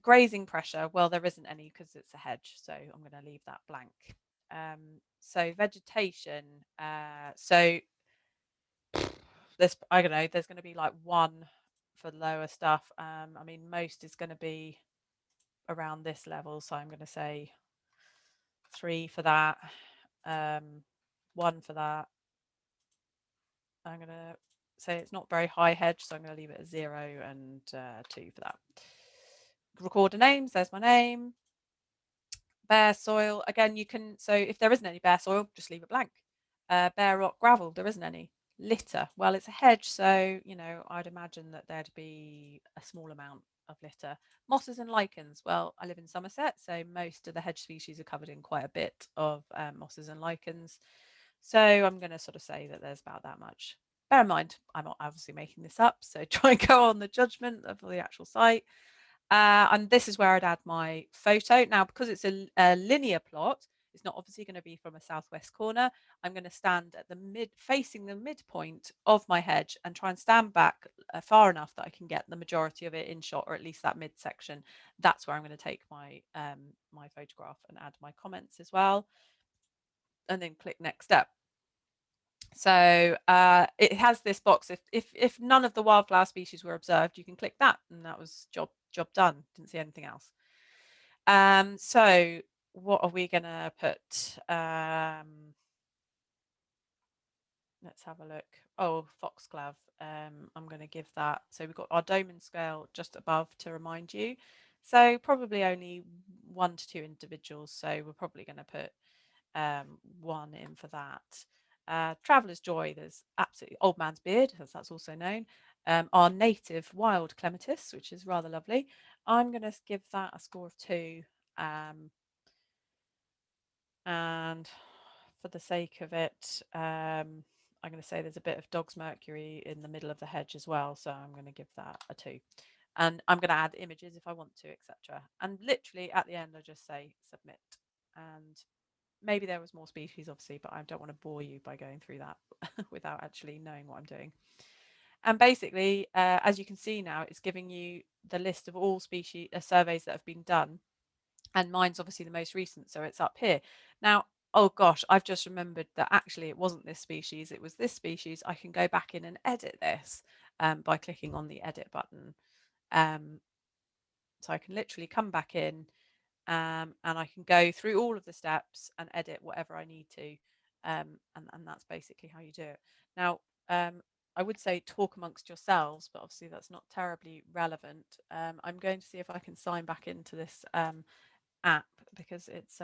Grazing pressure, well, there isn't any because it's a hedge, so I'm going to leave that blank. So vegetation, so I don't know, there's going to be like 1 for lower stuff. I mean, most is going to be around this level, so I'm going to say 3 for that, 1 for that. I'm going to say it's not very high hedge, so I'm going to leave it at 0 and 2 for that. Recorder names, there's my name. Bare soil, again, you can, so if there isn't any bare soil, just leave it blank. Bare rock, gravel, there isn't any. Litter, well, it's a hedge, so, you know, I'd imagine that there'd be a small amount of litter. Mosses and lichens, well, I live in Somerset, so most of the hedge species are covered in quite a bit of mosses and lichens. So I'm going to sort of say that there's about that much. Bear in mind, I'm obviously making this up, so try and go on the judgment of the actual site. And this is where I'd add my photo. Now, because it's a linear plot, it's not obviously going to be from a southwest corner. I'm going to stand at the facing the midpoint of my hedge and try and stand back far enough that I can get the majority of it in shot, or at least that midsection. That's where I'm going to take my my photograph and add my comments as well, and then click next step. So it has this box. If none of the wildflower species were observed, you can click that, and that was job done. Didn't see anything else. So what are we gonna put? Let's have a look. Oh, foxglove. I'm going to give that. So we've got our Doman scale just above to remind you. So probably only 1 to 2 individuals. So we're probably going to put 1 in for that. Traveller's Joy, there's absolutely Old Man's Beard, as that's also known. Our native wild clematis, which is rather lovely. I'm going to give that a score of 2. And for the sake of it, I'm going to say there's a bit of Dog's Mercury in the middle of the hedge as well. So I'm going to give that a 2. And I'm going to add images if I want to, etc. And literally at the end, I just say submit. And maybe there was more species, obviously, but I don't want to bore you by going through that without actually knowing what I'm doing. And basically, as you can see now, it's giving you the list of all species surveys that have been done. And mine's obviously the most recent, so it's up here. Now, oh gosh, I've just remembered that actually it wasn't this species, it was this species. I can go back in and edit this by clicking on the edit button. So I can literally come back in and I can go through all of the steps and edit whatever I need to. And that's basically how you do it. Now, I would say talk amongst yourselves, but obviously that's not terribly relevant. I'm going to see if I can sign back into this app because it's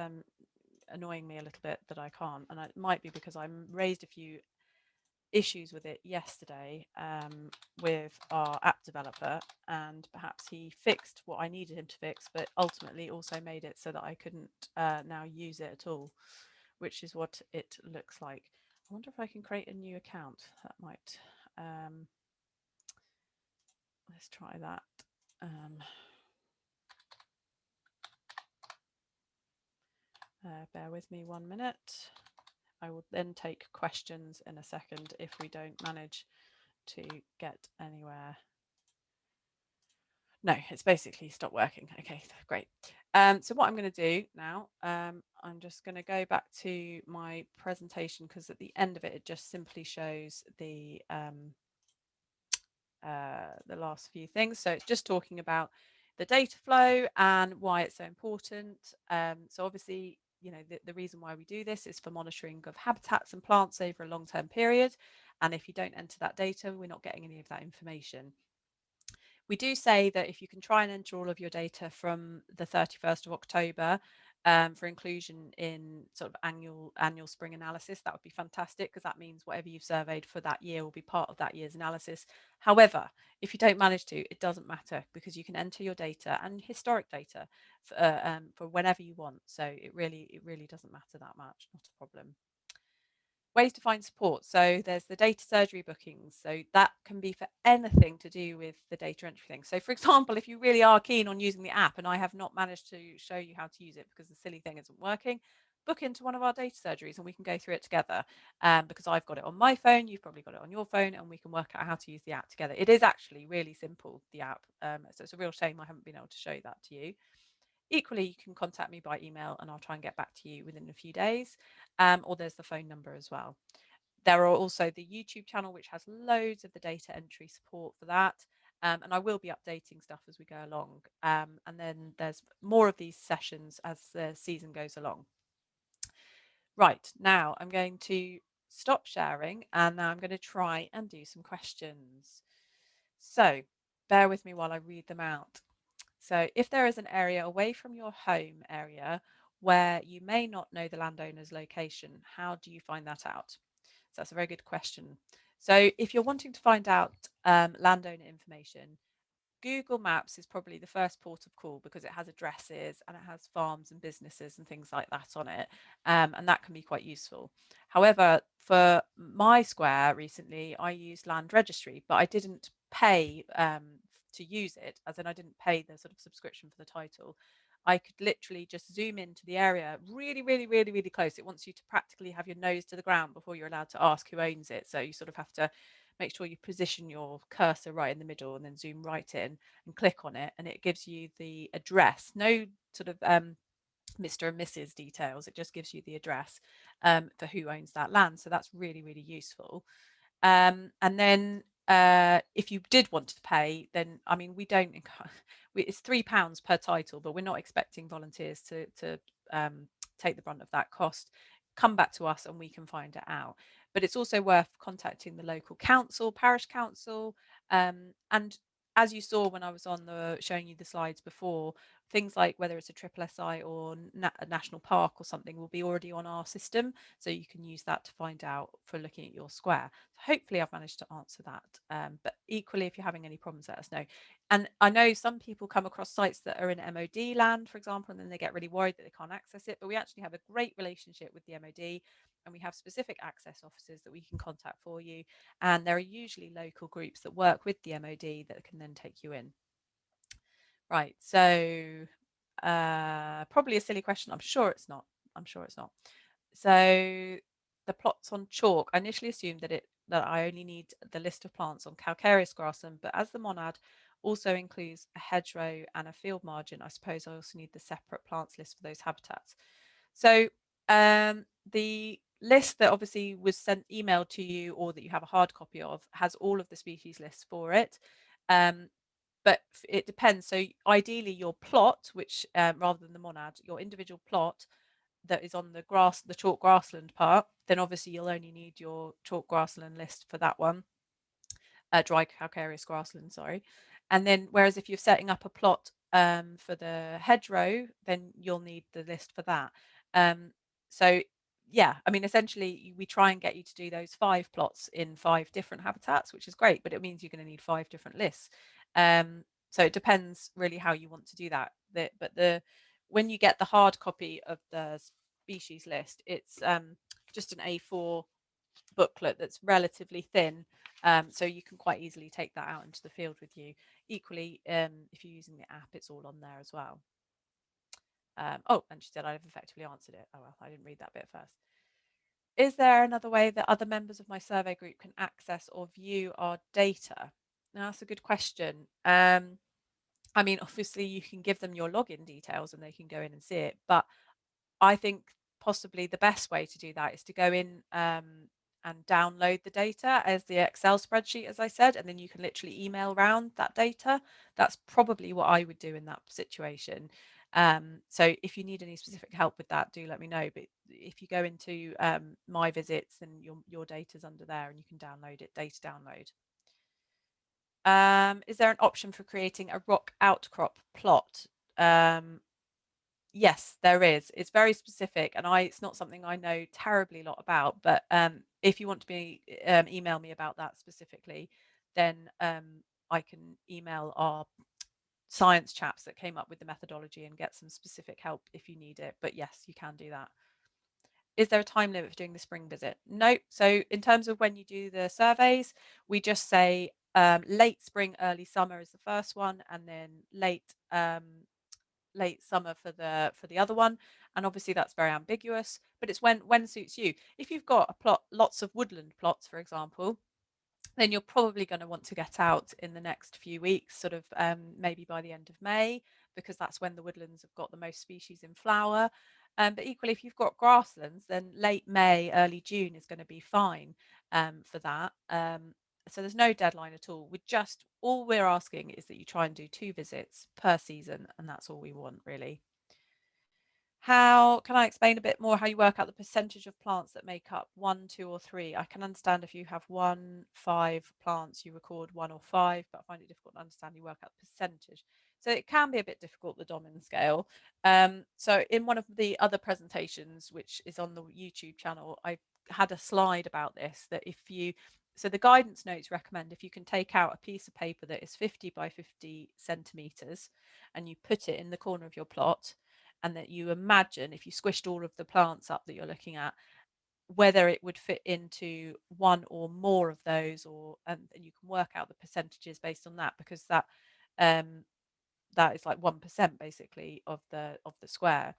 annoying me a little bit that I can't, and it might be because I raised a few issues with it yesterday with our app developer, and perhaps he fixed what I needed him to fix, but ultimately also made it so that I couldn't now use it at all, which is what it looks like. I wonder if I can create a new account. That might let's try that. Bear with me 1 minute. I will then take questions in a second if we don't manage to get anywhere. No, it's basically stopped working. Okay, great. So what I'm going to do now, I'm just going to go back to my presentation because at the end of it, it just simply shows the last few things. So it's just talking about the data flow and why it's so important. So obviously, you know, the reason why we do this is for monitoring of habitats and plants over a long-term period. And if you don't enter that data, we're not getting any of that information. We do say that if you can try and enter all of your data from the 31st of October for inclusion in sort of annual spring analysis, that would be fantastic because that means whatever you've surveyed for that year will be part of that year's analysis. However, if you don't manage to, it doesn't matter because you can enter your data and historic data for whenever you want. So it really doesn't matter that much, not a problem. Ways to find support. So there's the data surgery bookings. So that can be for anything to do with the data entry thing. So for example, if you really are keen on using the app and I have not managed to show you how to use it because the silly thing isn't working, book into one of our data surgeries and we can go through it together. Because I've got it on my phone, you've probably got it on your phone, and we can work out how to use the app together. It is actually really simple, the app. So it's a real shame I haven't been able to show that to you. Equally, you can contact me by email and I'll try and get back to you within a few days. Or there's the phone number as well. There are also the YouTube channel, which has loads of the data entry support for that. And I will be updating stuff as we go along. And then there's more of these sessions as the season goes along. Right, now I'm going to stop sharing and now I'm going to try and do some questions. So bear with me while I read them out. So if there is an area away from your home area where you may not know the landowner's location, how do you find that out? So that's a very good question. So if you're wanting to find out landowner information, Google Maps is probably the first port of call because it has addresses and it has farms and businesses and things like that on it. And that can be quite useful. However, for my square recently, I used Land Registry, but I didn't pay to use it, as in I didn't pay the sort of subscription for the title. I could literally just zoom into the area really close. It wants you to practically have your nose to the ground before you're allowed to ask who owns it. So you sort of have to make sure you position your cursor right in the middle and then zoom right in and click on it, and it gives you the address. No sort of Mr. and Mrs. details. It just gives you the address for who owns that land. So that's really useful. And then if you did want to pay, then I mean, we don't. It's £3 per title, but we're not expecting volunteers to take the brunt of that cost. Come back to us and we can find it out. But it's also worth contacting the local council, parish council, and as you saw when I was on the showing you the slides before, things like whether it's a triple SI or a national park or something will be already on our system, so you can use that to find out for looking at your square. So hopefully I've managed to answer that, but equally if you're having any problems, let us know. And I know some people come across sites that are in MOD land, for example, and then they get really worried that they can't access it, but we actually have a great relationship with the MOD and we have specific access officers that we can contact for you, and there are usually local groups that work with the MOD that can then take you in. Right, so probably a silly question. I'm sure it's not. So the plots on chalk, I initially assumed that I only need the list of plants on calcareous grassland, but as the monad also includes a hedgerow and a field margin, I suppose I also need the separate plants list for those habitats. So the list that obviously was emailed to you or that you have a hard copy of has all of the species lists for it. But it depends. So ideally your plot, which rather than the monad, your individual plot that is on the chalk grassland part, then obviously you'll only need your chalk grassland list for that one. Dry calcareous grassland, sorry. And then whereas if you're setting up a plot for the hedgerow, then you'll need the list for that. So yeah, I mean, essentially we try and get you to do those 5 plots in 5 different habitats, which is great, but it means you're going to need 5 different lists. So it depends really how you want to do that. When you get the hard copy of the species list, it's just an A4 booklet that's relatively thin, so you can quite easily take that out into the field with you. equally, if you're using the app, it's all on there as well. Oh, and she said I've effectively answered it. Oh well, I didn't read that bit first. Is there another way that other members of my survey group can access or view our data? Now, that's a good question. I mean, obviously you can give them your login details and they can go in and see it, but I think possibly the best way to do that is to go in and download the data as the Excel spreadsheet, as I said, and then you can literally email around that data. That's probably what I would do in that situation. So if you need any specific help with that, do let me know. But if you go into my visits, then your data's under there and you can download it, data download. Is there an option for creating a rock outcrop plot? Yes, there is. It's very specific, and it's not something I know terribly a lot about. But if you want to email me about that specifically, then I can email our science chaps that came up with the methodology and get some specific help if you need it. But yes, you can do that. Is there a time limit for doing the spring visit? No. So in terms of when you do the surveys, we just say late spring, early summer is the first one, and then late summer for the other one. And obviously that's very ambiguous, but it's when suits you. If you've got a plot, lots of woodland plots, for example, then you're probably going to want to get out in the next few weeks, sort of maybe by the end of May, because that's when the woodlands have got the most species in flower. But equally, if you've got grasslands, then late May, early June is going to be fine for that. So there's no deadline at all. All we're asking is that you try and do 2 visits per season, and that's all we want, really. How can I explain a bit more how you work out the percentage of plants that make up 1, 2, or 3? I can understand if you have 1, 5 plants, you record 1 or 5, but I find it difficult to understand you work out the percentage. So it can be a bit difficult, the Domin scale. So in one of the other presentations, which is on the YouTube channel, I had a slide about this, that so the guidance notes recommend if you can take out a piece of paper that is 50 by 50 centimeters and you put it in the corner of your plot, and that you imagine if you squished all of the plants up that you're looking at, whether it would fit into one or more of those, and you can work out the percentages based on that, because that is like 1% basically of the square.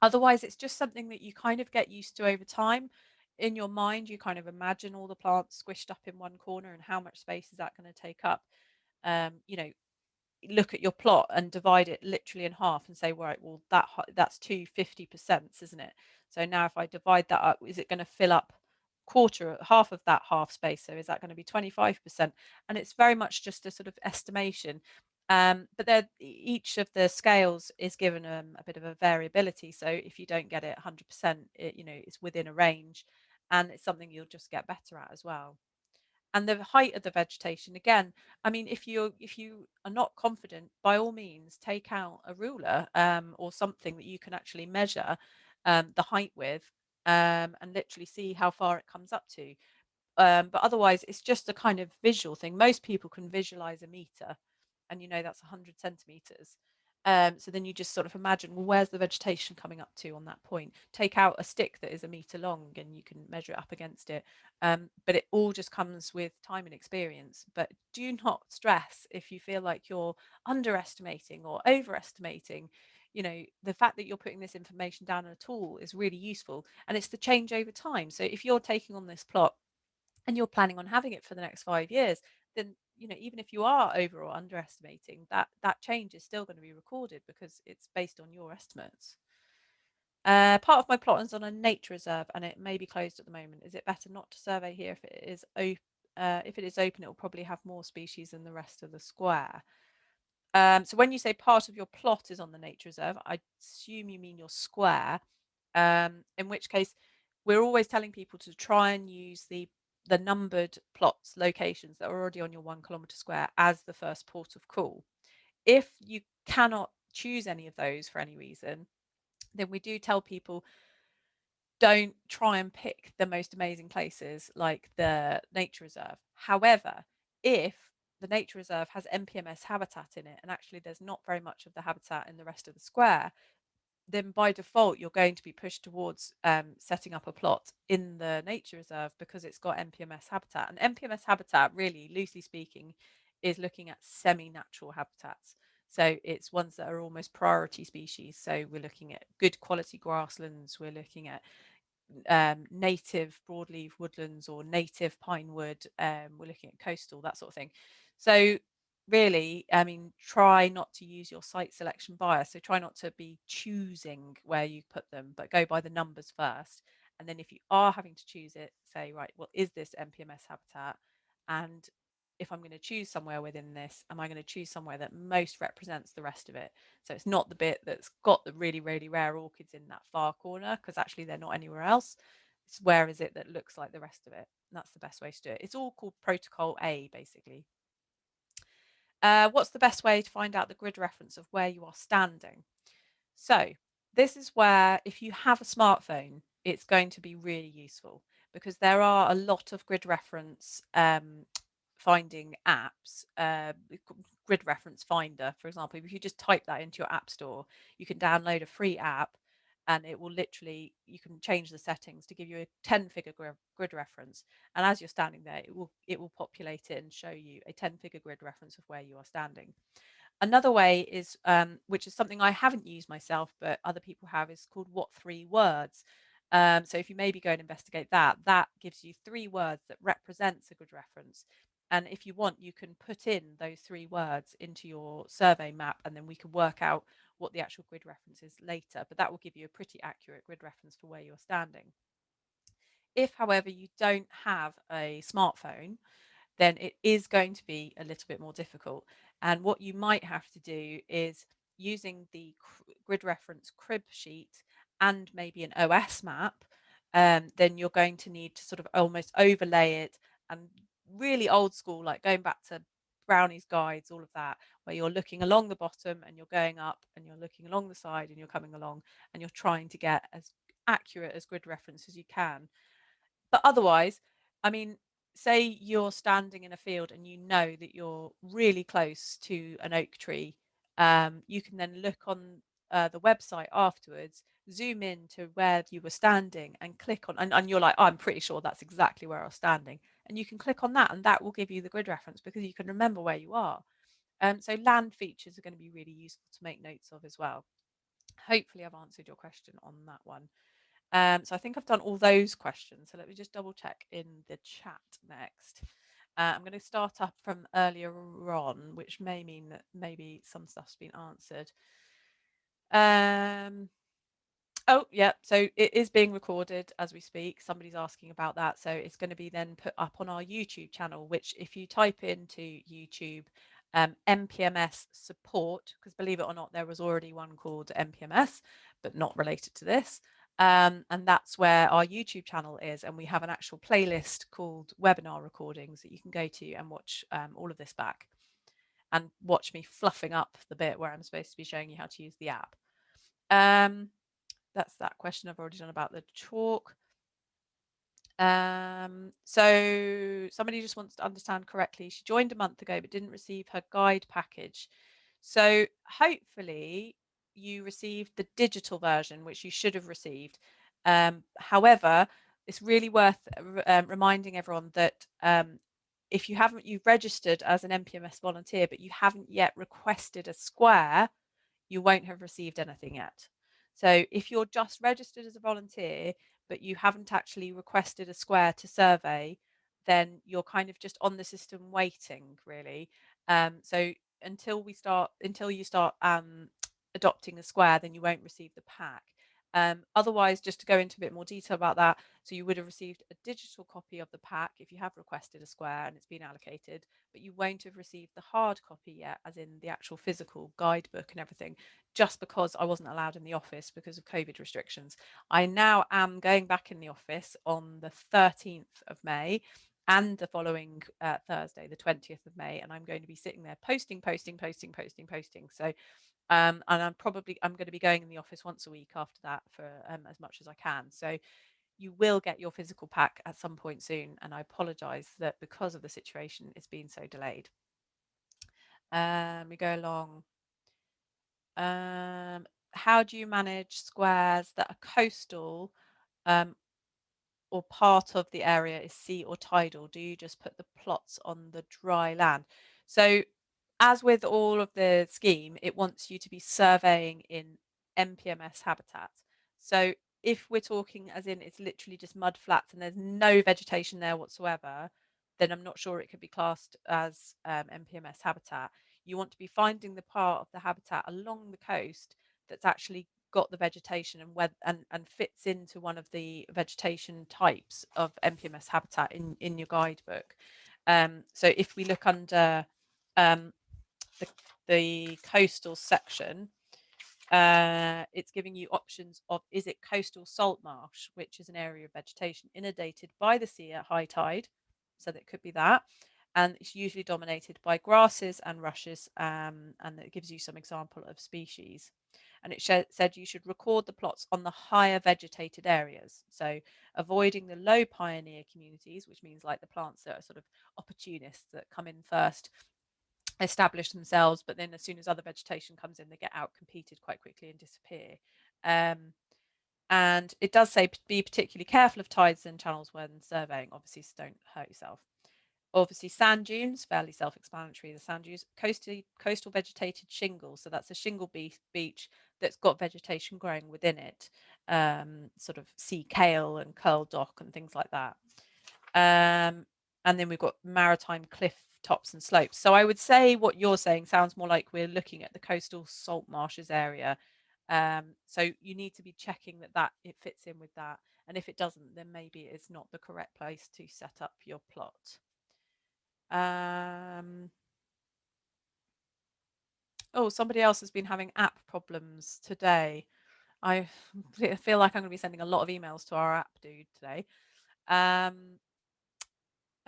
Otherwise, it's just something that you kind of get used to over time. In your mind, you kind of imagine all the plants squished up in one corner and how much space is that going to take up. You know, look at your plot and divide it literally in half and say, right, well, that's 2 50%, isn't it? So now if I divide that up, is it going to fill up half of that half space? So is that going to be 25%? And it's very much just a sort of estimation. But each of the scales is given a bit of a variability. So if you don't get it 100%, it's within a range, and it's something you'll just get better at as well. And the height of the vegetation, again, I mean, if you are not confident, by all means take out a ruler or something that you can actually measure the height with, and literally see how far it comes up to. But otherwise it's just a kind of visual thing. Most people can visualize a meter, and that's 100 centimeters. So then you just sort of imagine, well, where's the vegetation coming up to on that point? Take out a stick that is a meter long and you can measure it up against it. But it all just comes with time and experience. But do not stress if you feel like you're underestimating or overestimating. The fact that you're putting this information down in a tool is really useful, and it's the change over time. So if you're taking on this plot and you're planning on having it for the next 5 years, then even if you are over or underestimating, that change is still going to be recorded because it's based on your estimates. Part of my plot is on a nature reserve and it may be closed at the moment. Is it better not to survey here? If it is open, it will probably have more species than the rest of the square. So when you say part of your plot is on the nature reserve, I assume you mean your square, in which case we're always telling people to try and use the numbered plots locations that are already on your 1 kilometre square as the first port of call. If you cannot choose any of those for any reason, then we do tell people, don't try and pick the most amazing places like the nature reserve. However, if the nature reserve has NPMS habitat in it, and actually there's not very much of the habitat in the rest of the square, then by default you're going to be pushed towards setting up a plot in the nature reserve because it's got NPMS habitat. And NPMS habitat, really loosely speaking, is looking at semi-natural habitats. So it's ones that are almost priority species. So we're looking at good quality grasslands, we're looking at native broadleaf woodlands or native pine wood, we're looking at coastal, that sort of thing. So really, I mean, try not to use your site selection bias. So try not to be choosing where you put them, but go by the numbers first. And then if you are having to choose it, say, right, well, is this NPMS habitat? And if I'm going to choose somewhere within this, am I going to choose somewhere that most represents the rest of it? So it's not the bit that's got the really, really rare orchids in that far corner, because actually they're not anywhere else. It's where is it that looks like the rest of it? And that's the best way to do it. It's all called Protocol A, basically. What's the best way to find out the grid reference of where you are standing? So this is where, if you have a smartphone, it's going to be really useful, because there are a lot of grid reference finding apps. Grid reference finder, for example, if you just type that into your app store, you can download a free app, and it will literally, you can change the settings to give you a 10-figure grid reference, and as you're standing there, it will populate it and show you a 10-figure grid reference of where you are standing. Another way is, which is something I haven't used myself, but other people have, is called What Three Words. So if you maybe go and investigate that, that gives you 3 words that represents a good reference. And if you want, you can put in those 3 words into your survey map, and then we can work out what the actual grid reference is later. But that will give you a pretty accurate grid reference for where you're standing. If, however, you don't have a smartphone, then it is going to be a little bit more difficult. And what you might have to do is, using the grid reference crib sheet and maybe an OS map, then you're going to need to sort of almost overlay it, and really old school, like going back to Brownie's guides, all of that, where you're looking along the bottom and you're going up, and you're looking along the side and you're coming along, and you're trying to get as accurate as grid reference as you can. But otherwise, I mean, say you're standing in a field and you know that you're really close to an oak tree, you can then look on the website afterwards, zoom in to where you were standing, and click on, and you're like, oh, I'm pretty sure that's exactly where I was standing. And you can click on that, and that will give you the grid reference, because you can remember where you are. So land features are going to be really useful to make notes of as well. Hopefully I've answered your question on that one. So I think I've done all those questions. So let me just double check in the chat next. I'm going to start up from earlier on, which may mean that maybe some stuff's been answered. Oh, yeah. So it is being recorded as we speak. Somebody's asking about that. So it's going to be then put up on our YouTube channel, which, if you type into YouTube NPMS support, because believe it or not, there was already one called NPMS, but not related to this. And that's where our YouTube channel is. And we have an actual playlist called webinar recordings that you can go to and watch all of this back, and watch me fluffing up the bit where I'm supposed to be showing you how to use the app. That's that question I've already done about the chalk. So somebody just wants to understand correctly. She joined a month ago but didn't receive her guide package. So hopefully you received the digital version, which you should have received. However, it's really worth reminding everyone that if you've registered as an NPMS volunteer, but you haven't yet requested a square, you won't have received anything yet. So if you're just registered as a volunteer, but you haven't actually requested a square to survey, then you're kind of just on the system waiting, really. So until you start adopting a square, then you won't receive the pack. Otherwise, just to go into a bit more detail about that, so you would have received a digital copy of the pack if you have requested a square and it's been allocated, but you won't have received the hard copy yet, as in the actual physical guidebook and everything, just because I wasn't allowed in the office because of COVID restrictions. I now am going back in the office on the 13th of May and the following Thursday, the 20th of May, and I'm going to be sitting there posting. So and I'm going to be going in the office once a week after that for as much as I can. So you will get your physical pack at some point soon, and I apologize that because of the situation it's been so delayed. We go along. How do you manage squares that are coastal or part of the area is sea or tidal? Do you just put the plots on the dry land? So as with all of the scheme, it wants you to be surveying in NPMS habitat. So if we're talking as in it's literally just mud flats and there's no vegetation there whatsoever, then I'm not sure it could be classed as NPMS habitat. You want to be finding the part of the habitat along the coast that's actually got the vegetation and fits into one of the vegetation types of NPMS habitat in your guidebook. So if we look under um, the coastal section, it's giving you options of, is it coastal salt marsh, which is an area of vegetation inundated by the sea at high tide, so that could be that, and it's usually dominated by grasses and rushes, and it gives you some example of species. And it said you should record the plots on the higher vegetated areas, so avoiding the low pioneer communities, which means like the plants that are sort of opportunists that come in first, establish themselves, but then as soon as other vegetation comes in, they get out competed quite quickly and disappear. And it does say be particularly careful of tides and channels when surveying, obviously, so don't hurt yourself. Obviously, sand dunes, fairly self-explanatory. The sand dunes, coastal vegetated shingle, so that's a shingle beach that's got vegetation growing within it, sort of sea kale and curl dock and things like that. And then we've got maritime cliff tops and slopes. So I would say what you're saying sounds more like we're looking at the coastal salt marshes area. So you need to be checking that it fits in with that. And if it doesn't, then maybe it's not the correct place to set up your plot. Oh, somebody else has been having app problems today. I feel like I'm going to be sending a lot of emails to our app dude today.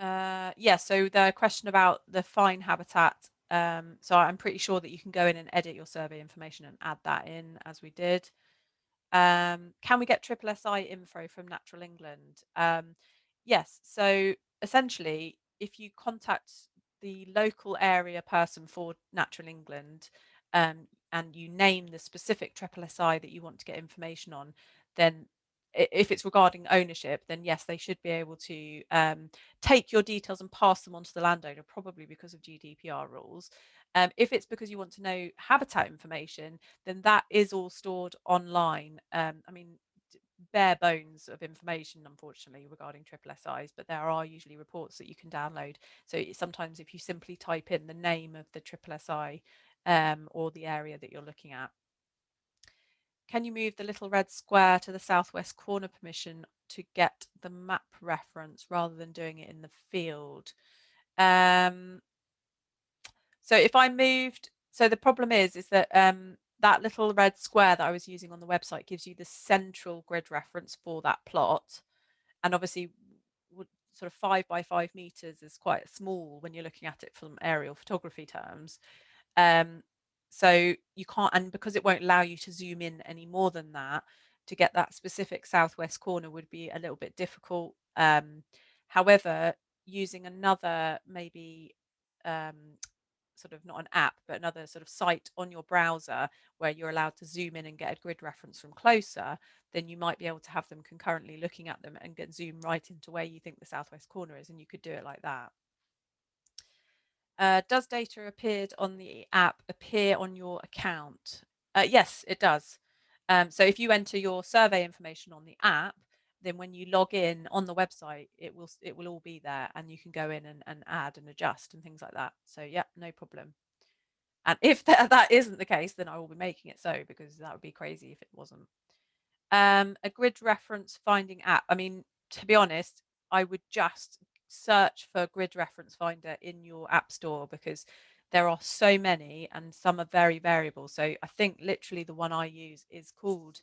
Yeah, so the question about the fine habitat. So I'm pretty sure that you can go in and edit your survey information and add that in as we did. Can we get triple SI info from Natural England? Yes, so essentially, if you contact the local area person for Natural England, and you name the specific triple SI that you want to get information on, then if it's regarding ownership, then yes, they should be able to take your details and pass them on to the landowner, probably because of GDPR rules. If it's because you want to know habitat information, then that is all stored online. I mean, bare bones of information, unfortunately, regarding triple SIs, but there are usually reports that you can download. So sometimes if you simply type in the name of the triple SI or the area that you're looking at. Can you move the little red square to the southwest corner permission to get the map reference rather than doing it in the field? So if I moved, so the problem is that that little red square that I was using on the website gives you the central grid reference for that plot. And obviously, sort of 5 by 5 meters is quite small when you're looking at it from aerial photography terms. So you can't, and because it won't allow you to zoom in any more than that, to get that specific southwest corner would be a little bit difficult. However, using another maybe sort of not an app, but another sort of site on your browser where you're allowed to zoom in and get a grid reference from closer, then you might be able to have them concurrently looking at them and get zoom right into where you think the southwest corner is, and you could do it like that. Does data appeared on the app appear on your account? Yes, it does. So if you enter your survey information on the app, then when you log in on the website, it will all be there, and you can go in and add and adjust and things like that. So yeah, no problem. And if that isn't the case, then I will be making it so, because that would be crazy if it wasn't. A grid reference finding app. I mean, to be honest, I would just search for grid reference finder in your app store, because there are so many and some are very variable. So I think literally the one I use is called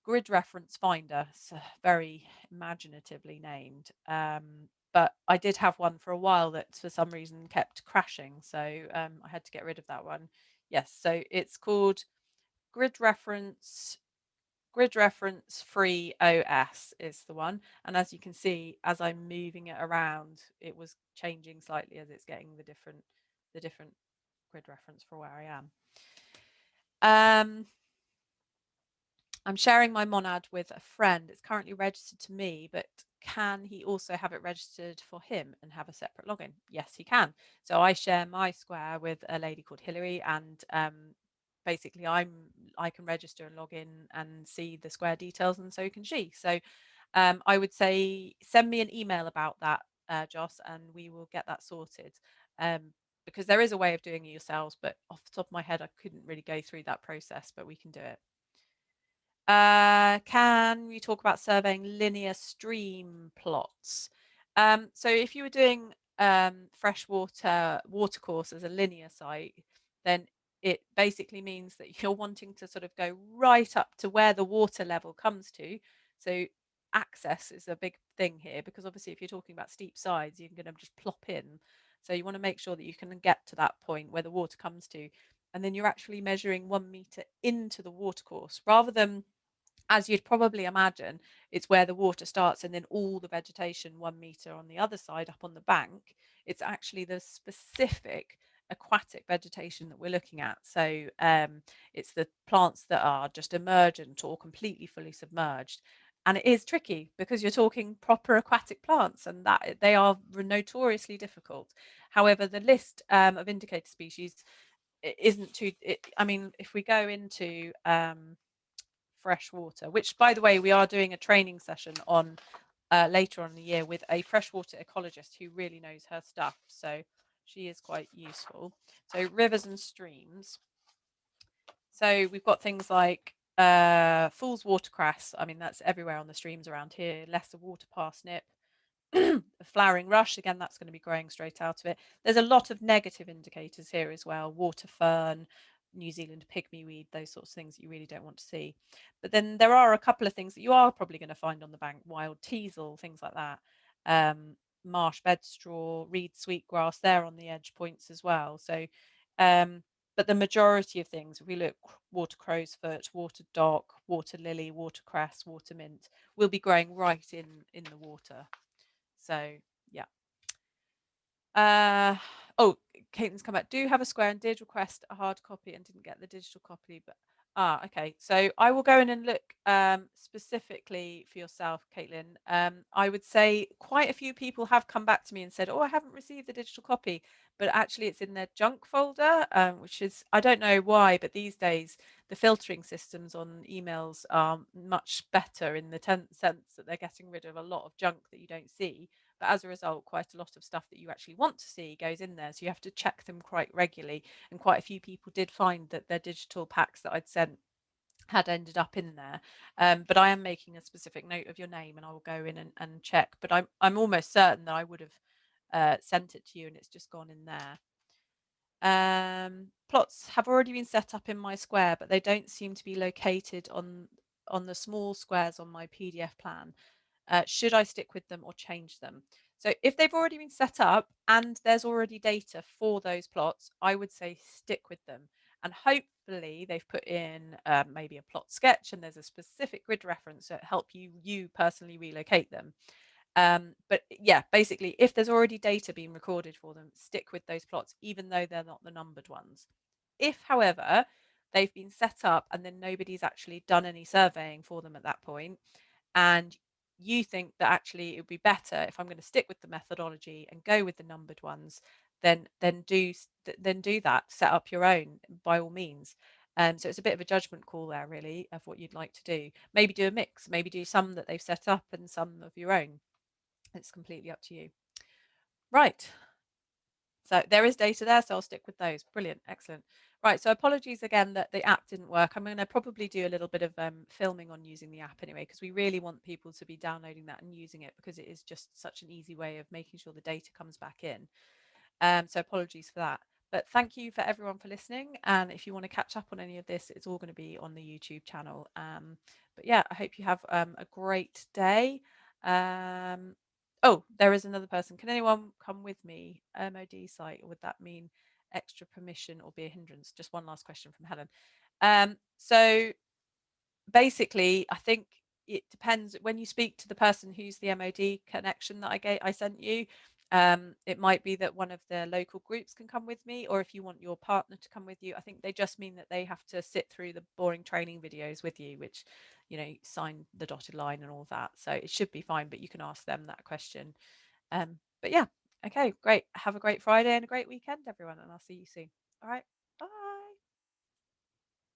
Grid Reference Finder. It's very imaginatively named. But I did have one for a while that for some reason kept crashing. So I had to get rid of that one. Yes, so it's called Grid Reference Free OS is the one. And as you can see, as I'm moving it around, it was changing slightly as it's getting the different grid reference for where I am. I'm sharing my monad with a friend. It's currently registered to me, but can he also have it registered for him and have a separate login? Yes, he can. So I share my Square with a lady called Hilary, and basically I can register and log in and see the Square details, and so can she. So I would say send me an email about that, Joss, and we will get that sorted. Because there is a way of doing it yourselves, but off the top of my head, I couldn't really go through that process, but we can do it. Can we talk about surveying linear stream plots? So if you were doing freshwater watercourse as a linear site, then it basically means that you're wanting to sort of go right up to where the water level comes to. So access is a big thing here, because obviously if you're talking about steep sides, you're going to just plop in. So you want to make sure that you can get to that point where the water comes to, and then you're actually measuring 1 meter into the watercourse, rather than, as you'd probably imagine, it's where the water starts and then all the vegetation 1 meter on the other side up on the bank. It's actually the specific aquatic vegetation that we're looking at. So it's the plants that are just emergent or completely fully submerged. And it is tricky because you're talking proper aquatic plants, and that they are notoriously difficult. However, the list of indicator species isn't too. I mean, if we go into freshwater, which, by the way, we are doing a training session on later on in the year with a freshwater ecologist who really knows her stuff. So she is quite useful. So rivers and streams. So we've got things like fool's watercress. I mean, that's everywhere on the streams around here. Lesser water parsnip, a flowering rush. Again, that's going to be growing straight out of it. There's a lot of negative indicators here as well. Water fern, New Zealand pygmy-weed, those sorts of things that you really don't want to see. But then there are a couple of things that you are probably going to find on the bank: wild teasel, things like that. Marsh bedstraw, reed sweetgrass, they're on the edge points as well. So but the majority of things, if we look, water crowsfoot, water dock, water lily, watercress, water mint, will be growing right in the water. So yeah. Oh, Caitlin's come back. Do have a Square and did request a hard copy and didn't get the digital copy, but okay. So I will go in and look specifically for yourself, Caitlin. I would say quite a few people have come back to me and said, "Oh, I haven't received the digital copy," but actually it's in their junk folder, which is, I don't know why, but these days the filtering systems on emails are much better in the sense that they're getting rid of a lot of junk that you don't see. But as a result, quite a lot of stuff that you actually want to see goes in there. So you have to check them quite regularly. And quite a few people did find that their digital packs that I'd sent had ended up in there. But I am making a specific note of your name, and I will go in and check. But I'm almost certain that I would have sent it to you and it's just gone in there. Plots have already been set up in my Square, but they don't seem to be located on the small squares on my PDF plan. Should I stick with them or change them? So if they've already been set up and there's already data for those plots, I would say stick with them. And hopefully they've put in maybe a plot sketch and there's a specific grid reference that help you personally relocate them. But yeah, basically, if there's already data being recorded for them, stick with those plots, even though they're not the numbered ones. If, however, they've been set up and then nobody's actually done any surveying for them at that point, and you think that actually it would be better if I'm going to stick with the methodology and go with the numbered ones, then do that. Set up your own by all means. So it's a bit of a judgment call there, really, of what you'd like to do. Maybe do a mix. Maybe do some that they've set up and some of your own. It's completely up to you. Right. So there is data there, so I'll stick with those. Brilliant. Excellent. Right. So apologies again that the app didn't work. I'm going to probably do a little bit of filming on using the app anyway, because we really want people to be downloading that and using it, because it is just such an easy way of making sure the data comes back in. So apologies for that. But thank you for everyone for listening. And if you want to catch up on any of this, it's all going to be on the YouTube channel. But yeah, I hope you have a great day. Oh, there is another person. Can anyone come with me? MOD site, or would that mean extra permission or be a hindrance? Just one last question from Helen. So basically, I think it depends. When you speak to the person who's the MOD connection that I sent you, it might be that one of the local groups can come with me, or if you want your partner to come with you, I think they just mean that they have to sit through the boring training videos with you, which, sign the dotted line and all that. So it should be fine, but you can ask them that question. But yeah, okay, great. Have a great Friday and a great weekend, everyone, and I'll see you soon. All right, bye.